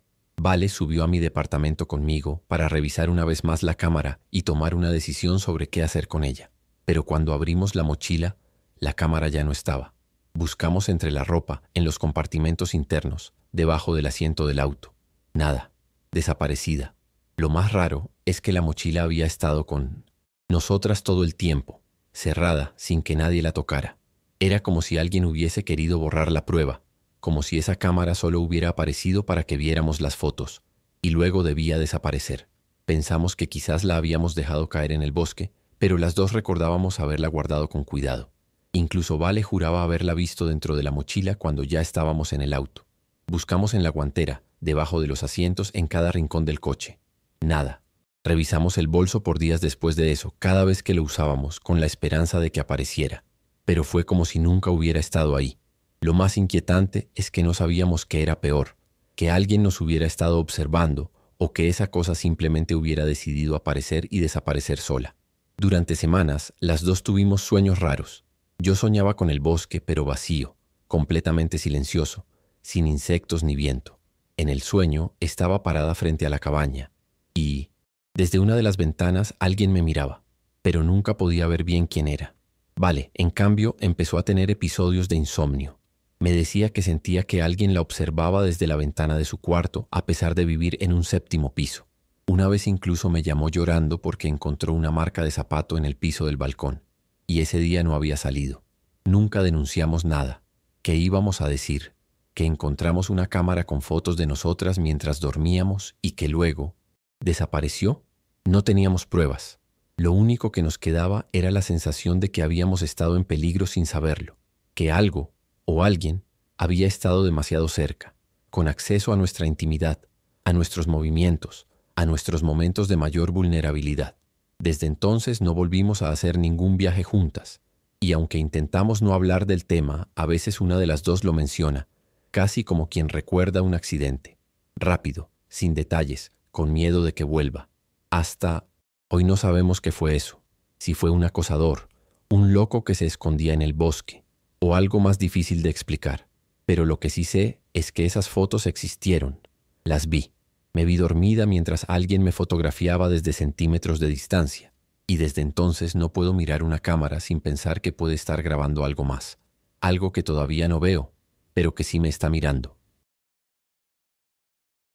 Vale subió a mi departamento conmigo para revisar una vez más la cámara y tomar una decisión sobre qué hacer con ella. Pero cuando abrimos la mochila, la cámara ya no estaba. Buscamos entre la ropa, en los compartimentos internos, debajo del asiento del auto. Nada. Desaparecida. Lo más raro es que la mochila había estado con nosotras todo el tiempo, cerrada sin que nadie la tocara. Era como si alguien hubiese querido borrar la prueba, como si esa cámara solo hubiera aparecido para que viéramos las fotos, y luego debía desaparecer. Pensamos que quizás la habíamos dejado caer en el bosque, pero las dos recordábamos haberla guardado con cuidado. Incluso Vale juraba haberla visto dentro de la mochila cuando ya estábamos en el auto. Buscamos en la guantera, debajo de los asientos, en cada rincón del coche. Nada. Revisamos el bolso por días después de eso, cada vez que lo usábamos, con la esperanza de que apareciera. Pero fue como si nunca hubiera estado ahí. Lo más inquietante es que no sabíamos qué era peor, que alguien nos hubiera estado observando o que esa cosa simplemente hubiera decidido aparecer y desaparecer sola. Durante semanas, las dos tuvimos sueños raros. Yo soñaba con el bosque, pero vacío, completamente silencioso, sin insectos ni viento. En el sueño estaba parada frente a la cabaña y, desde una de las ventanas, alguien me miraba, pero nunca podía ver bien quién era. Vale, en cambio, empezó a tener episodios de insomnio. Me decía que sentía que alguien la observaba desde la ventana de su cuarto, a pesar de vivir en un 7º piso. Una vez incluso me llamó llorando porque encontró una marca de zapato en el piso del balcón. Y ese día no había salido. Nunca denunciamos nada. ¿Qué íbamos a decir? Que encontramos una cámara con fotos de nosotras mientras dormíamos y que luego desapareció. No teníamos pruebas. Lo único que nos quedaba era la sensación de que habíamos estado en peligro sin saberlo, que algo o alguien había estado demasiado cerca, con acceso a nuestra intimidad, a nuestros movimientos, a nuestros momentos de mayor vulnerabilidad. Desde entonces no volvimos a hacer ningún viaje juntas, y aunque intentamos no hablar del tema, a veces una de las dos lo menciona, casi como quien recuerda un accidente, rápido, sin detalles, con miedo de que vuelva. Hasta hoy no sabemos qué fue eso, si fue un acosador, un loco que se escondía en el bosque, o algo más difícil de explicar. Pero lo que sí sé es que esas fotos existieron, las vi. Me vi dormida mientras alguien me fotografiaba desde centímetros de distancia, y desde entonces no puedo mirar una cámara sin pensar que puede estar grabando algo más, algo que todavía no veo, pero que sí me está mirando.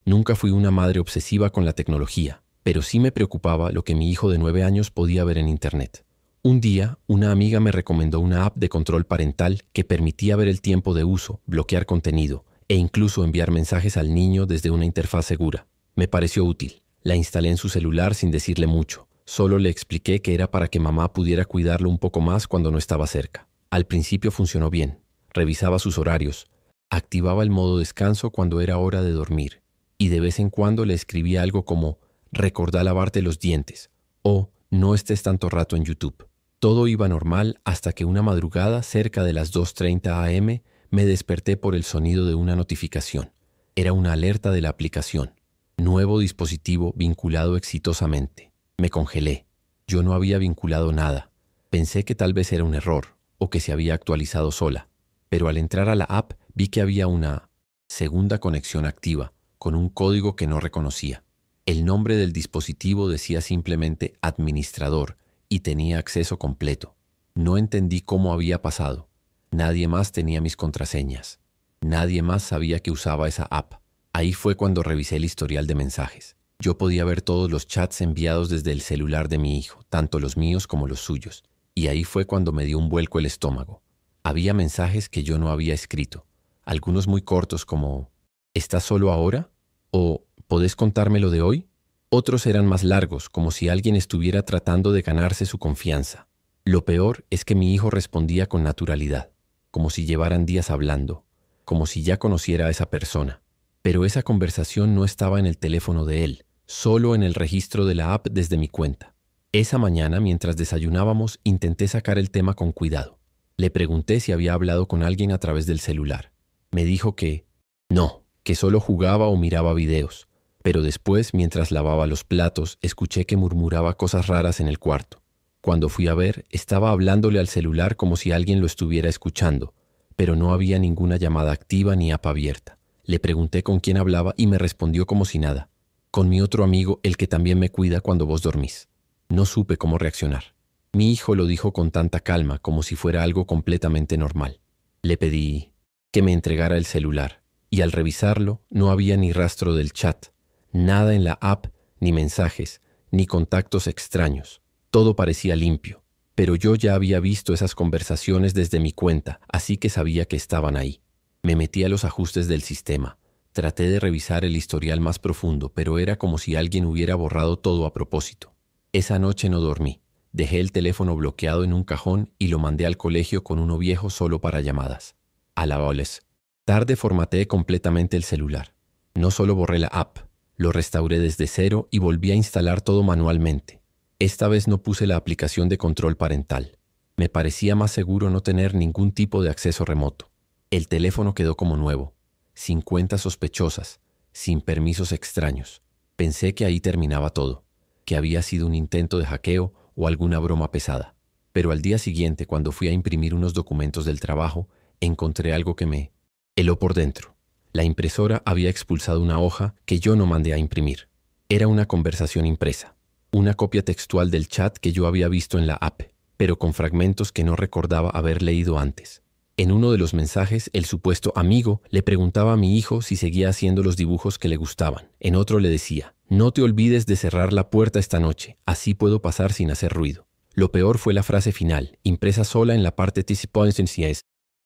Nunca fui una madre obsesiva con la tecnología, pero sí me preocupaba lo que mi hijo de 9 años podía ver en Internet. Un día, una amiga me recomendó una app de control parental que permitía ver el tiempo de uso, bloquear contenido e incluso enviar mensajes al niño desde una interfaz segura. Me pareció útil. La instalé en su celular sin decirle mucho. Solo le expliqué que era para que mamá pudiera cuidarlo un poco más cuando no estaba cerca. Al principio funcionó bien. Revisaba sus horarios, activaba el modo descanso cuando era hora de dormir y de vez en cuando le escribía algo como «Recordá lavarte los dientes» o «No estés tanto rato en YouTube». Todo iba normal hasta que una madrugada, cerca de las 2:30 am, me desperté por el sonido de una notificación. Era una alerta de la aplicación. Nuevo dispositivo vinculado exitosamente. Me congelé. Yo no había vinculado nada. Pensé que tal vez era un error o que se había actualizado sola. Pero al entrar a la app vi que había una segunda conexión activa con un código que no reconocía. El nombre del dispositivo decía simplemente administrador y tenía acceso completo. No entendí cómo había pasado. Nadie más tenía mis contraseñas. Nadie más sabía que usaba esa app. Ahí fue cuando revisé el historial de mensajes. Yo podía ver todos los chats enviados desde el celular de mi hijo, tanto los míos como los suyos. Y ahí fue cuando me dio un vuelco el estómago. Había mensajes que yo no había escrito. Algunos muy cortos como ¿estás solo ahora? O ¿podés contarme lo de hoy? Otros eran más largos, como si alguien estuviera tratando de ganarse su confianza. Lo peor es que mi hijo respondía con naturalidad, como si llevaran días hablando, como si ya conociera a esa persona. Pero esa conversación no estaba en el teléfono de él, solo en el registro de la app desde mi cuenta. Esa mañana, mientras desayunábamos, intenté sacar el tema con cuidado. Le pregunté si había hablado con alguien a través del celular. Me dijo que no, que solo jugaba o miraba videos. Pero después, mientras lavaba los platos, escuché que murmuraba cosas raras en el cuarto. Cuando fui a ver, estaba hablándole al celular como si alguien lo estuviera escuchando, pero no había ninguna llamada activa ni app abierta. Le pregunté con quién hablaba y me respondió como si nada. Con mi otro amigo, el que también me cuida cuando vos dormís. No supe cómo reaccionar. Mi hijo lo dijo con tanta calma, como si fuera algo completamente normal. Le pedí que me entregara el celular, y al revisarlo no había ni rastro del chat. Nada en la app, ni mensajes, ni contactos extraños. Todo parecía limpio, pero yo ya había visto esas conversaciones desde mi cuenta, así que sabía que estaban ahí. Me metí a los ajustes del sistema. Traté de revisar el historial más profundo, pero era como si alguien hubiera borrado todo a propósito. Esa noche no dormí. Dejé el teléfono bloqueado en un cajón y lo mandé al colegio con uno viejo solo para llamadas. A la boles. Tarde formateé completamente el celular. No solo borré la app, lo restauré desde cero y volví a instalar todo manualmente. Esta vez no puse la aplicación de control parental. Me parecía más seguro no tener ningún tipo de acceso remoto. El teléfono quedó como nuevo, sin cuentas sospechosas, sin permisos extraños. Pensé que ahí terminaba todo, que había sido un intento de hackeo o alguna broma pesada. Pero al día siguiente, cuando fui a imprimir unos documentos del trabajo, encontré algo que me heló por dentro. La impresora había expulsado una hoja que yo no mandé a imprimir. Era una conversación impresa, una copia textual del chat que yo había visto en la app, pero con fragmentos que no recordaba haber leído antes. En uno de los mensajes, el supuesto amigo le preguntaba a mi hijo si seguía haciendo los dibujos que le gustaban. En otro le decía, no te olvides de cerrar la puerta esta noche, así puedo pasar sin hacer ruido. Lo peor fue la frase final, impresa sola en la parte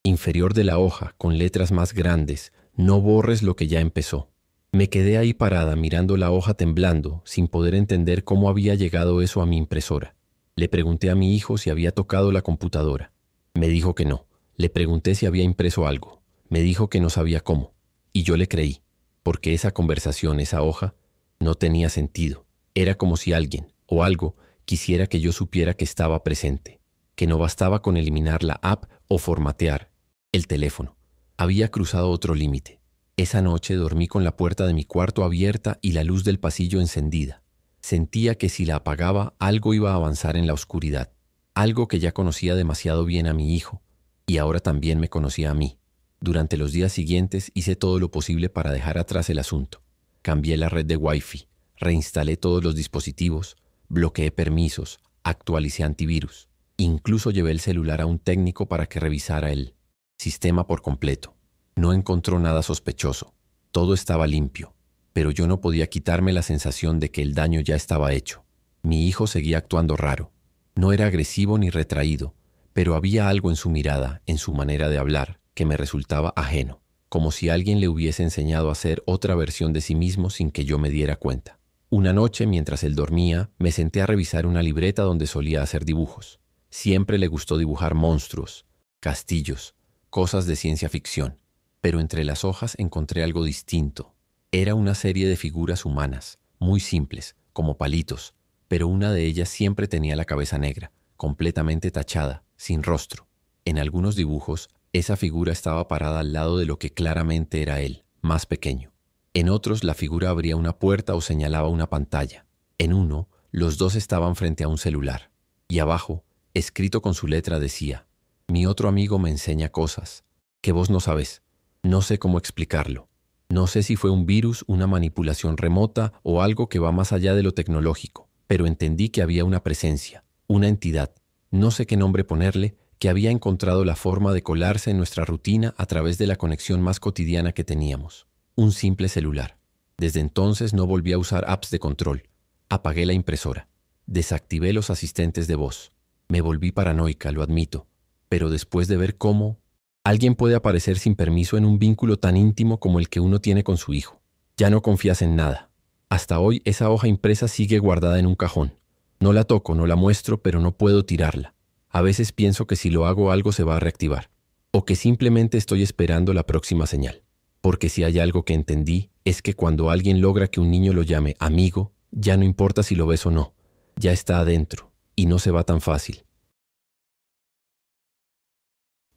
inferior de la hoja, con letras más grandes, no borres lo que ya empezó. Me quedé ahí parada mirando la hoja temblando, sin poder entender cómo había llegado eso a mi impresora. Le pregunté a mi hijo si había tocado la computadora. Me dijo que no. Le pregunté si había impreso algo. Me dijo que no sabía cómo. Y yo le creí, porque esa conversación, esa hoja, no tenía sentido. Era como si alguien, o algo, quisiera que yo supiera que estaba presente, que no bastaba con eliminar la app o formatear el teléfono. Había cruzado otro límite. Esa noche dormí con la puerta de mi cuarto abierta y la luz del pasillo encendida. Sentía que si la apagaba, algo iba a avanzar en la oscuridad. Algo que ya conocía demasiado bien a mi hijo. Y ahora también me conocía a mí. Durante los días siguientes hice todo lo posible para dejar atrás el asunto. Cambié la red de Wi-Fi, reinstalé todos los dispositivos, bloqueé permisos, actualicé antivirus. Incluso llevé el celular a un técnico para que revisara el sistema por completo. No encontró nada sospechoso. Todo estaba limpio, pero yo no podía quitarme la sensación de que el daño ya estaba hecho. Mi hijo seguía actuando raro. No era agresivo ni retraído, pero había algo en su mirada, en su manera de hablar, que me resultaba ajeno, como si alguien le hubiese enseñado a ser otra versión de sí mismo sin que yo me diera cuenta. Una noche, mientras él dormía, me senté a revisar una libreta donde solía hacer dibujos. Siempre le gustó dibujar monstruos, castillos, cosas de ciencia ficción, pero entre las hojas encontré algo distinto. Era una serie de figuras humanas, muy simples, como palitos, pero una de ellas siempre tenía la cabeza negra, completamente tachada, sin rostro. En algunos dibujos, esa figura estaba parada al lado de lo que claramente era él, más pequeño. En otros, la figura abría una puerta o señalaba una pantalla. En uno, los dos estaban frente a un celular. Y abajo, escrito con su letra, decía, mi otro amigo me enseña cosas que vos no sabés. No sé cómo explicarlo. No sé si fue un virus, una manipulación remota o algo que va más allá de lo tecnológico, pero entendí que había una presencia, una entidad, no sé qué nombre ponerle, que había encontrado la forma de colarse en nuestra rutina a través de la conexión más cotidiana que teníamos, un simple celular. Desde entonces no volví a usar apps de control. Apagué la impresora. Desactivé los asistentes de voz. Me volví paranoica, lo admito, pero después de ver cómo alguien puede aparecer sin permiso en un vínculo tan íntimo como el que uno tiene con su hijo, ya no confías en nada. Hasta hoy esa hoja impresa sigue guardada en un cajón. No la toco, no la muestro, pero no puedo tirarla. A veces pienso que si lo hago algo se va a reactivar, o que simplemente estoy esperando la próxima señal. Porque si hay algo que entendí, es que cuando alguien logra que un niño lo llame amigo, ya no importa si lo ves o no, ya está adentro, y no se va tan fácil.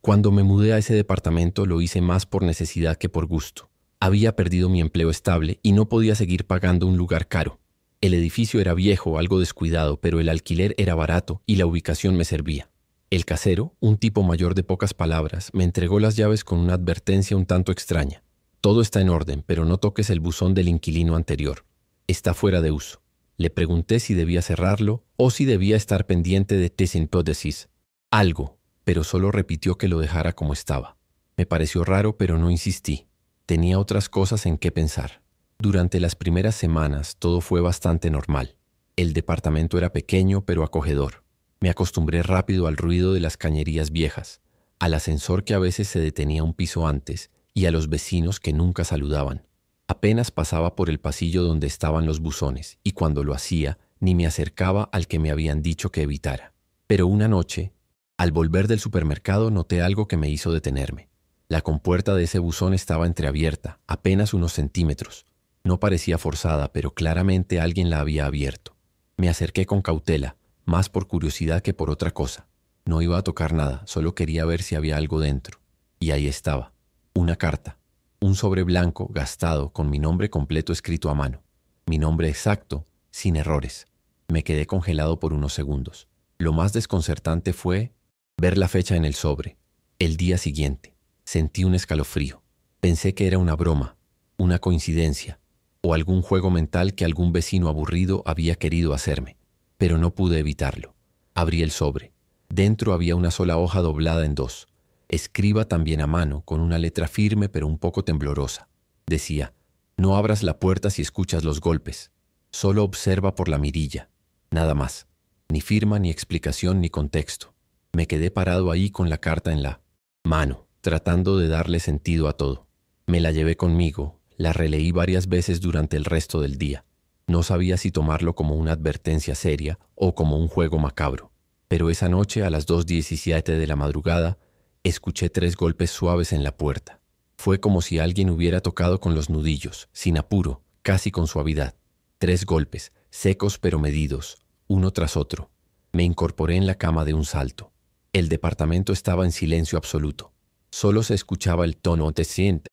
Cuando me mudé a ese departamento lo hice más por necesidad que por gusto. Había perdido mi empleo estable y no podía seguir pagando un lugar caro. El edificio era viejo, algo descuidado, pero el alquiler era barato y la ubicación me servía. El casero, un tipo mayor de pocas palabras, me entregó las llaves con una advertencia un tanto extraña. Todo está en orden, pero no toques el buzón del inquilino anterior. Está fuera de uso. Le pregunté si debía cerrarlo o si debía estar pendiente de hipótesis. Algo, pero solo repitió que lo dejara como estaba. Me pareció raro, pero no insistí. Tenía otras cosas en qué pensar. Durante las primeras semanas todo fue bastante normal. El departamento era pequeño pero acogedor. Me acostumbré rápido al ruido de las cañerías viejas, al ascensor que a veces se detenía un piso antes y a los vecinos que nunca saludaban. Apenas pasaba por el pasillo donde estaban los buzones y cuando lo hacía ni me acercaba al que me habían dicho que evitara. Pero una noche, al volver del supermercado, noté algo que me hizo detenerme. La compuerta de ese buzón estaba entreabierta, apenas unos centímetros. No parecía forzada, pero claramente alguien la había abierto. Me acerqué con cautela, más por curiosidad que por otra cosa. No iba a tocar nada, solo quería ver si había algo dentro. Y ahí estaba, una carta, un sobre blanco gastado con mi nombre completo escrito a mano. Mi nombre exacto, sin errores. Me quedé congelado por unos segundos. Lo más desconcertante fue ver la fecha en el sobre, el día siguiente. Sentí un escalofrío. Pensé que era una broma, una coincidencia, o algún juego mental que algún vecino aburrido había querido hacerme, pero no pude evitarlo. Abrí el sobre. Dentro había una sola hoja doblada en dos. Escriba también a mano, con una letra firme pero un poco temblorosa. Decía: no abras la puerta si escuchas los golpes. Solo observa por la mirilla. Nada más. Ni firma, ni explicación, ni contexto. Me quedé parado ahí con la carta en la mano, tratando de darle sentido a todo. Me la llevé conmigo, la releí varias veces durante el resto del día. No sabía si tomarlo como una advertencia seria o como un juego macabro. Pero esa noche, a las 2:17 de la madrugada, escuché 3 golpes suaves en la puerta. Fue como si alguien hubiera tocado con los nudillos, sin apuro, casi con suavidad. 3 golpes, secos pero medidos, uno tras otro. Me incorporé en la cama de un salto. El departamento estaba en silencio absoluto. Solo se escuchaba el tono de siente,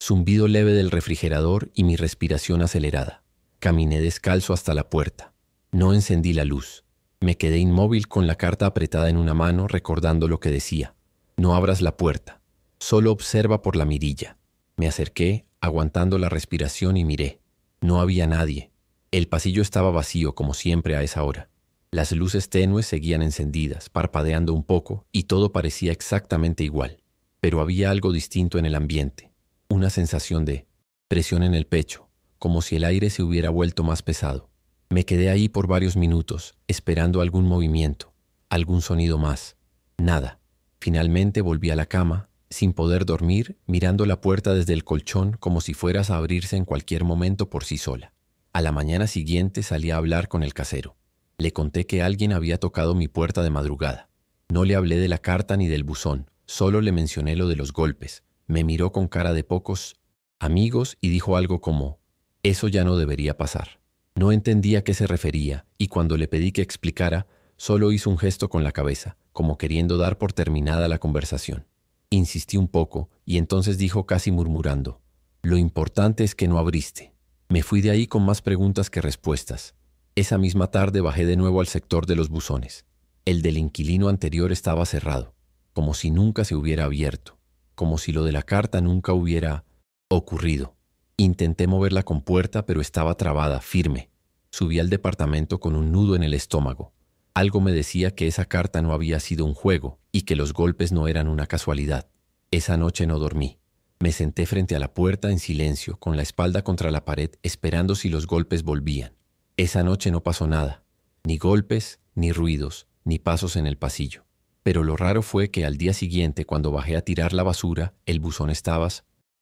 zumbido leve del refrigerador y mi respiración acelerada. Caminé descalzo hasta la puerta. No encendí la luz. Me quedé inmóvil con la carta apretada en una mano, recordando lo que decía: no abras la puerta. Solo observa por la mirilla. Me acerqué, aguantando la respiración, y miré. No había nadie. El pasillo estaba vacío, como siempre a esa hora. Las luces tenues seguían encendidas, parpadeando un poco, y todo parecía exactamente igual. Pero había algo distinto en el ambiente. Una sensación de presión en el pecho, como si el aire se hubiera vuelto más pesado. Me quedé ahí por varios minutos, esperando algún movimiento, algún sonido más. Nada. Finalmente volví a la cama, sin poder dormir, mirando la puerta desde el colchón como si fueras a abrirse en cualquier momento por sí sola. A la mañana siguiente salí a hablar con el casero. Le conté que alguien había tocado mi puerta de madrugada. No le hablé de la carta ni del buzón, solo le mencioné lo de los golpes. Me miró con cara de pocos amigos y dijo algo como: eso ya no debería pasar. No entendía a qué se refería, y cuando le pedí que explicara, solo hizo un gesto con la cabeza, como queriendo dar por terminada la conversación. Insistí un poco, y entonces dijo casi murmurando: lo importante es que no abriste. Me fui de ahí con más preguntas que respuestas. Esa misma tarde bajé de nuevo al sector de los buzones. El del inquilino anterior estaba cerrado, como si nunca se hubiera abierto, como si lo de la carta nunca hubiera ocurrido. Intenté mover la compuerta, pero estaba trabada, firme. Subí al departamento con un nudo en el estómago. Algo me decía que esa carta no había sido un juego y que los golpes no eran una casualidad. Esa noche no dormí. Me senté frente a la puerta en silencio, con la espalda contra la pared, esperando si los golpes volvían. Esa noche no pasó nada. Ni golpes, ni ruidos, ni pasos en el pasillo. Pero lo raro fue que al día siguiente, cuando bajé a tirar la basura, el buzón estaba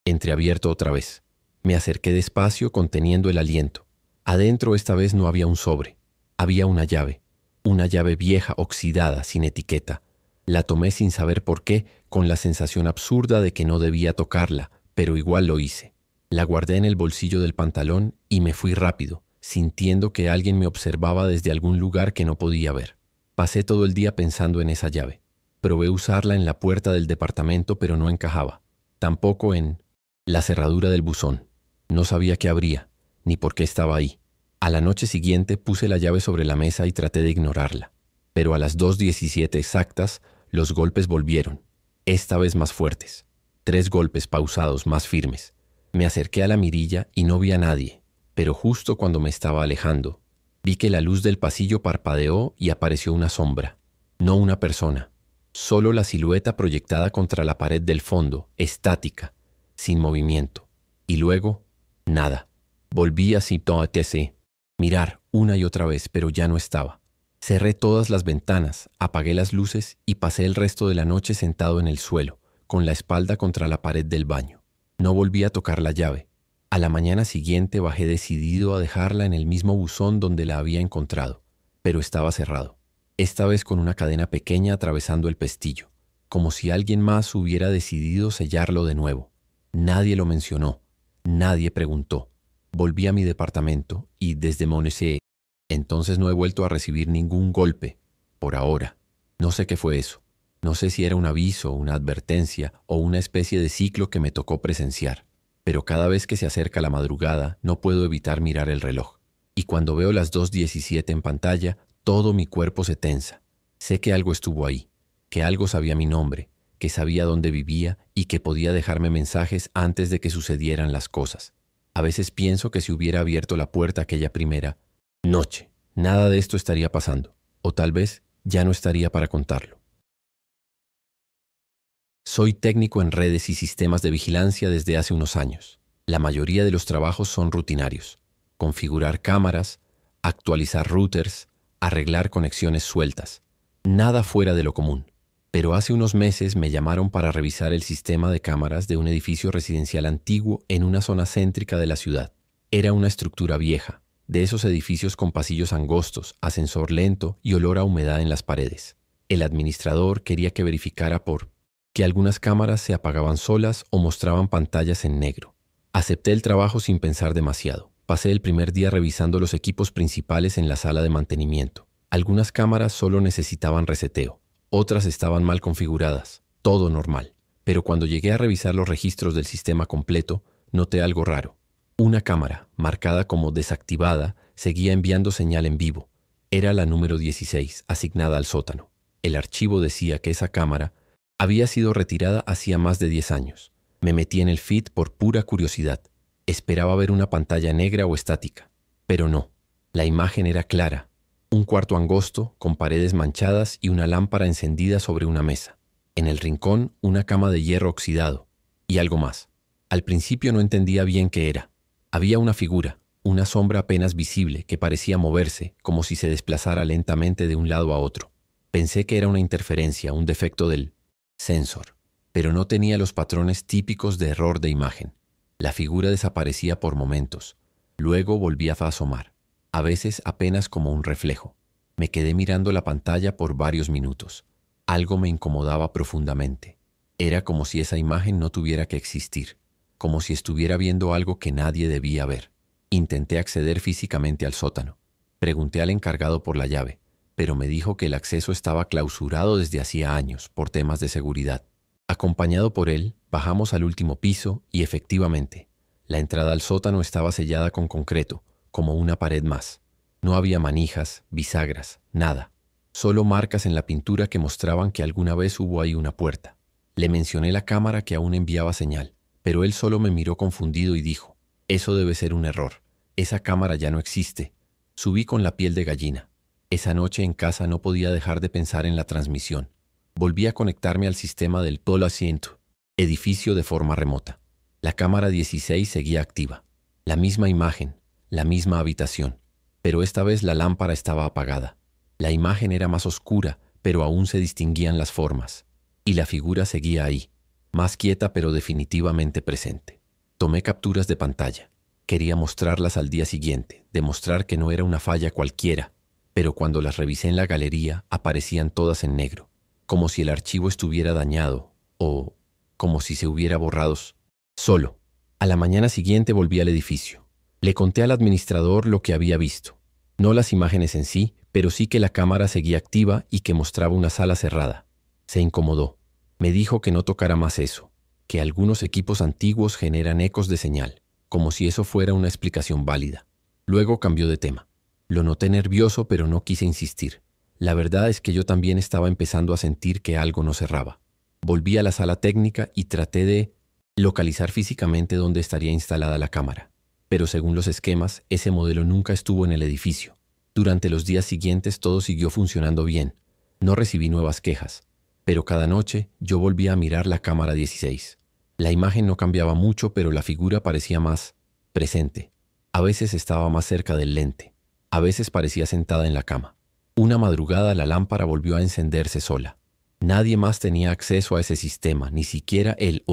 entreabierto otra vez. Me acerqué despacio, conteniendo el aliento. Adentro esta vez no había un sobre. Había una llave vieja, oxidada, sin etiqueta. La tomé sin saber por qué, con la sensación absurda de que no debía tocarla, pero igual lo hice. La guardé en el bolsillo del pantalón y me fui rápido, sintiendo que alguien me observaba desde algún lugar que no podía ver. Pasé todo el día pensando en esa llave. Probé usarla en la puerta del departamento, pero no encajaba. Tampoco en la cerradura del buzón. No sabía qué abría, ni por qué estaba ahí. A la noche siguiente puse la llave sobre la mesa y traté de ignorarla. Pero a las 2:17 exactas, los golpes volvieron, esta vez más fuertes. 3 golpes pausados, más firmes. Me acerqué a la mirilla y no vi a nadie, pero justo cuando me estaba alejando, vi que la luz del pasillo parpadeó y apareció una sombra. No una persona, solo la silueta proyectada contra la pared del fondo, estática, sin movimiento. Y luego, nada. Volví a mirar una y otra vez, pero ya no estaba. Cerré todas las ventanas, apagué las luces y pasé el resto de la noche sentado en el suelo, con la espalda contra la pared del baño. No volví a tocar la llave. A la mañana siguiente bajé decidido a dejarla en el mismo buzón donde la había encontrado, pero estaba cerrado. Esta vez con una cadena pequeña atravesando el pestillo, como si alguien más hubiera decidido sellarlo de nuevo. Nadie lo mencionó, nadie preguntó. Volví a mi departamento y desde entonces no he vuelto a recibir ningún golpe, por ahora. No sé qué fue eso. No sé si era un aviso, una advertencia o una especie de ciclo que me tocó presenciar. Pero cada vez que se acerca la madrugada no puedo evitar mirar el reloj. Y cuando veo las 2:17 en pantalla, todo mi cuerpo se tensa. Sé que algo estuvo ahí, que algo sabía mi nombre, que sabía dónde vivía y que podía dejarme mensajes antes de que sucedieran las cosas. A veces pienso que si hubiera abierto la puerta aquella primera noche, nada de esto estaría pasando, o tal vez ya no estaría para contarlo. Soy técnico en redes y sistemas de vigilancia desde hace unos años. La mayoría de los trabajos son rutinarios. Configurar cámaras, actualizar routers, arreglar conexiones sueltas. Nada fuera de lo común. Pero hace unos meses me llamaron para revisar el sistema de cámaras de un edificio residencial antiguo en una zona céntrica de la ciudad. Era una estructura vieja, de esos edificios con pasillos angostos, ascensor lento y olor a humedad en las paredes. El administrador quería que verificara que algunas cámaras se apagaban solas o mostraban pantallas en negro. Acepté el trabajo sin pensar demasiado. Pasé el primer día revisando los equipos principales en la sala de mantenimiento. Algunas cámaras solo necesitaban reseteo. Otras estaban mal configuradas, todo normal. Pero cuando llegué a revisar los registros del sistema completo, noté algo raro. Una cámara, marcada como desactivada, seguía enviando señal en vivo. Era la número 16, asignada al sótano. El archivo decía que esa cámara había sido retirada hacía más de 10 años. Me metí en el feed por pura curiosidad. Esperaba ver una pantalla negra o estática. Pero no. La imagen era clara. Un cuarto angosto, con paredes manchadas y una lámpara encendida sobre una mesa. En el rincón, una cama de hierro oxidado. Y algo más. Al principio no entendía bien qué era. Había una figura, una sombra apenas visible que parecía moverse, como si se desplazara lentamente de un lado a otro. Pensé que era una interferencia, un defecto del sensor, pero no tenía los patrones típicos de error de imagen. La figura desaparecía por momentos. Luego volvía a asomar. A veces apenas como un reflejo. Me quedé mirando la pantalla por varios minutos. Algo me incomodaba profundamente. Era como si esa imagen no tuviera que existir, como si estuviera viendo algo que nadie debía ver. Intenté acceder físicamente al sótano. Pregunté al encargado por la llave, pero me dijo que el acceso estaba clausurado desde hacía años por temas de seguridad. Acompañado por él, bajamos al último piso y efectivamente, la entrada al sótano estaba sellada con concreto, como una pared más. No había manijas, bisagras, nada. Solo marcas en la pintura que mostraban que alguna vez hubo ahí una puerta. Le mencioné la cámara que aún enviaba señal, pero él solo me miró confundido y dijo: «Eso debe ser un error. Esa cámara ya no existe». Subí con la piel de gallina. Esa noche en casa no podía dejar de pensar en la transmisión. Volví a conectarme al sistema del Polo Asiento, edificio de forma remota. La cámara 16 seguía activa. La misma imagen, la misma habitación, pero esta vez la lámpara estaba apagada. La imagen era más oscura, pero aún se distinguían las formas. Y la figura seguía ahí, más quieta pero definitivamente presente. Tomé capturas de pantalla. Quería mostrarlas al día siguiente, demostrar que no era una falla cualquiera, pero cuando las revisé en la galería aparecían todas en negro, como si el archivo estuviera dañado o como si se hubiera borrado solo. A la mañana siguiente volví al edificio. Le conté al administrador lo que había visto. No las imágenes en sí, pero sí que la cámara seguía activa y que mostraba una sala cerrada. Se incomodó. Me dijo que no tocara más eso, que algunos equipos antiguos generan ecos de señal, como si eso fuera una explicación válida. Luego cambió de tema. Lo noté nervioso, pero no quise insistir. La verdad es que yo también estaba empezando a sentir que algo no cerraba. Volví a la sala técnica y traté de localizar físicamente dónde estaría instalada la cámara. Pero según los esquemas, ese modelo nunca estuvo en el edificio. Durante los días siguientes todo siguió funcionando bien. No recibí nuevas quejas. Pero cada noche yo volvía a mirar la cámara 16. La imagen no cambiaba mucho, pero la figura parecía más presente. A veces estaba más cerca del lente. A veces parecía sentada en la cama. Una madrugada la lámpara volvió a encenderse sola. Nadie más tenía acceso a ese sistema, ni siquiera el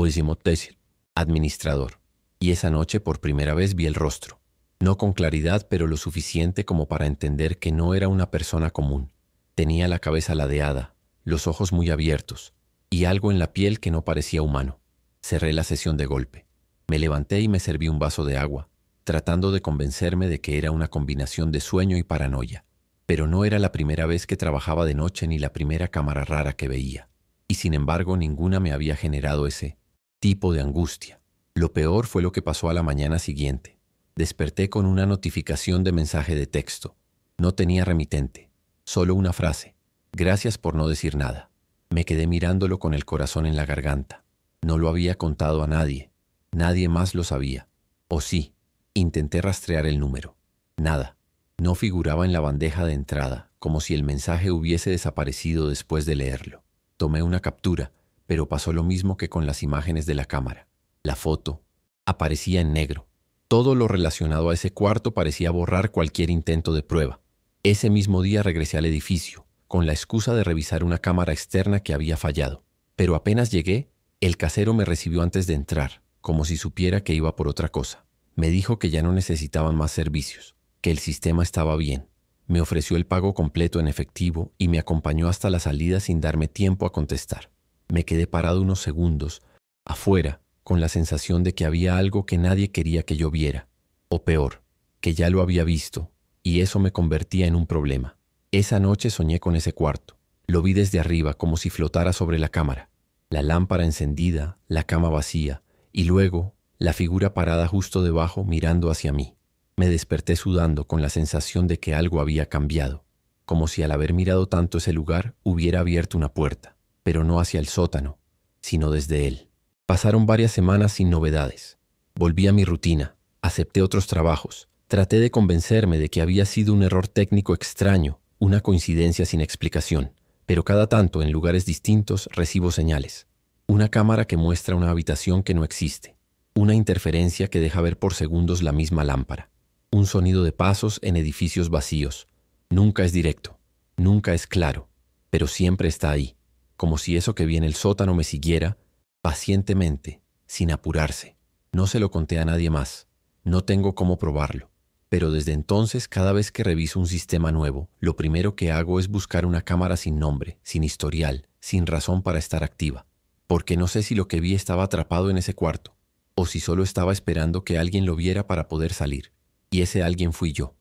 administrador. Y esa noche por primera vez vi el rostro. No con claridad, pero lo suficiente como para entender que no era una persona común. Tenía la cabeza ladeada, los ojos muy abiertos, y algo en la piel que no parecía humano. Cerré la sesión de golpe. Me levanté y me serví un vaso de agua, tratando de convencerme de que era una combinación de sueño y paranoia. Pero no era la primera vez que trabajaba de noche ni la primera cámara rara que veía. Y sin embargo ninguna me había generado ese tipo de angustia. Lo peor fue lo que pasó a la mañana siguiente. Desperté con una notificación de mensaje de texto. No tenía remitente, solo una frase: «Gracias por no decir nada». Me quedé mirándolo con el corazón en la garganta. No lo había contado a nadie. Nadie más lo sabía. O sí, intenté rastrear el número. Nada. No figuraba en la bandeja de entrada, como si el mensaje hubiese desaparecido después de leerlo. Tomé una captura, pero pasó lo mismo que con las imágenes de la cámara. La foto aparecía en negro. Todo lo relacionado a ese cuarto parecía borrar cualquier intento de prueba. Ese mismo día regresé al edificio, con la excusa de revisar una cámara externa que había fallado. Pero apenas llegué, el casero me recibió antes de entrar, como si supiera que iba por otra cosa. Me dijo que ya no necesitaban más servicios, que el sistema estaba bien. Me ofreció el pago completo en efectivo y me acompañó hasta la salida sin darme tiempo a contestar. Me quedé parado unos segundos, afuera, con la sensación de que había algo que nadie quería que yo viera. O peor, que ya lo había visto, y eso me convertía en un problema. Esa noche soñé con ese cuarto. Lo vi desde arriba, como si flotara sobre la cámara. La lámpara encendida, la cama vacía, y luego la figura parada justo debajo mirando hacia mí. Me desperté sudando con la sensación de que algo había cambiado, como si al haber mirado tanto ese lugar hubiera abierto una puerta, pero no hacia el sótano, sino desde él. Pasaron varias semanas sin novedades. Volví a mi rutina, acepté otros trabajos, traté de convencerme de que había sido un error técnico extraño, una coincidencia sin explicación, pero cada tanto en lugares distintos recibo señales. Una cámara que muestra una habitación que no existe, una interferencia que deja ver por segundos la misma lámpara, un sonido de pasos en edificios vacíos. Nunca es directo, nunca es claro, pero siempre está ahí, como si eso que vi en el sótano me siguiera, pacientemente, sin apurarse. No se lo conté a nadie más, no tengo cómo probarlo. Pero desde entonces, cada vez que reviso un sistema nuevo, lo primero que hago es buscar una cámara sin nombre, sin historial, sin razón para estar activa. Porque no sé si lo que vi estaba atrapado en ese cuarto, o si solo estaba esperando que alguien lo viera para poder salir. Y ese alguien fui yo.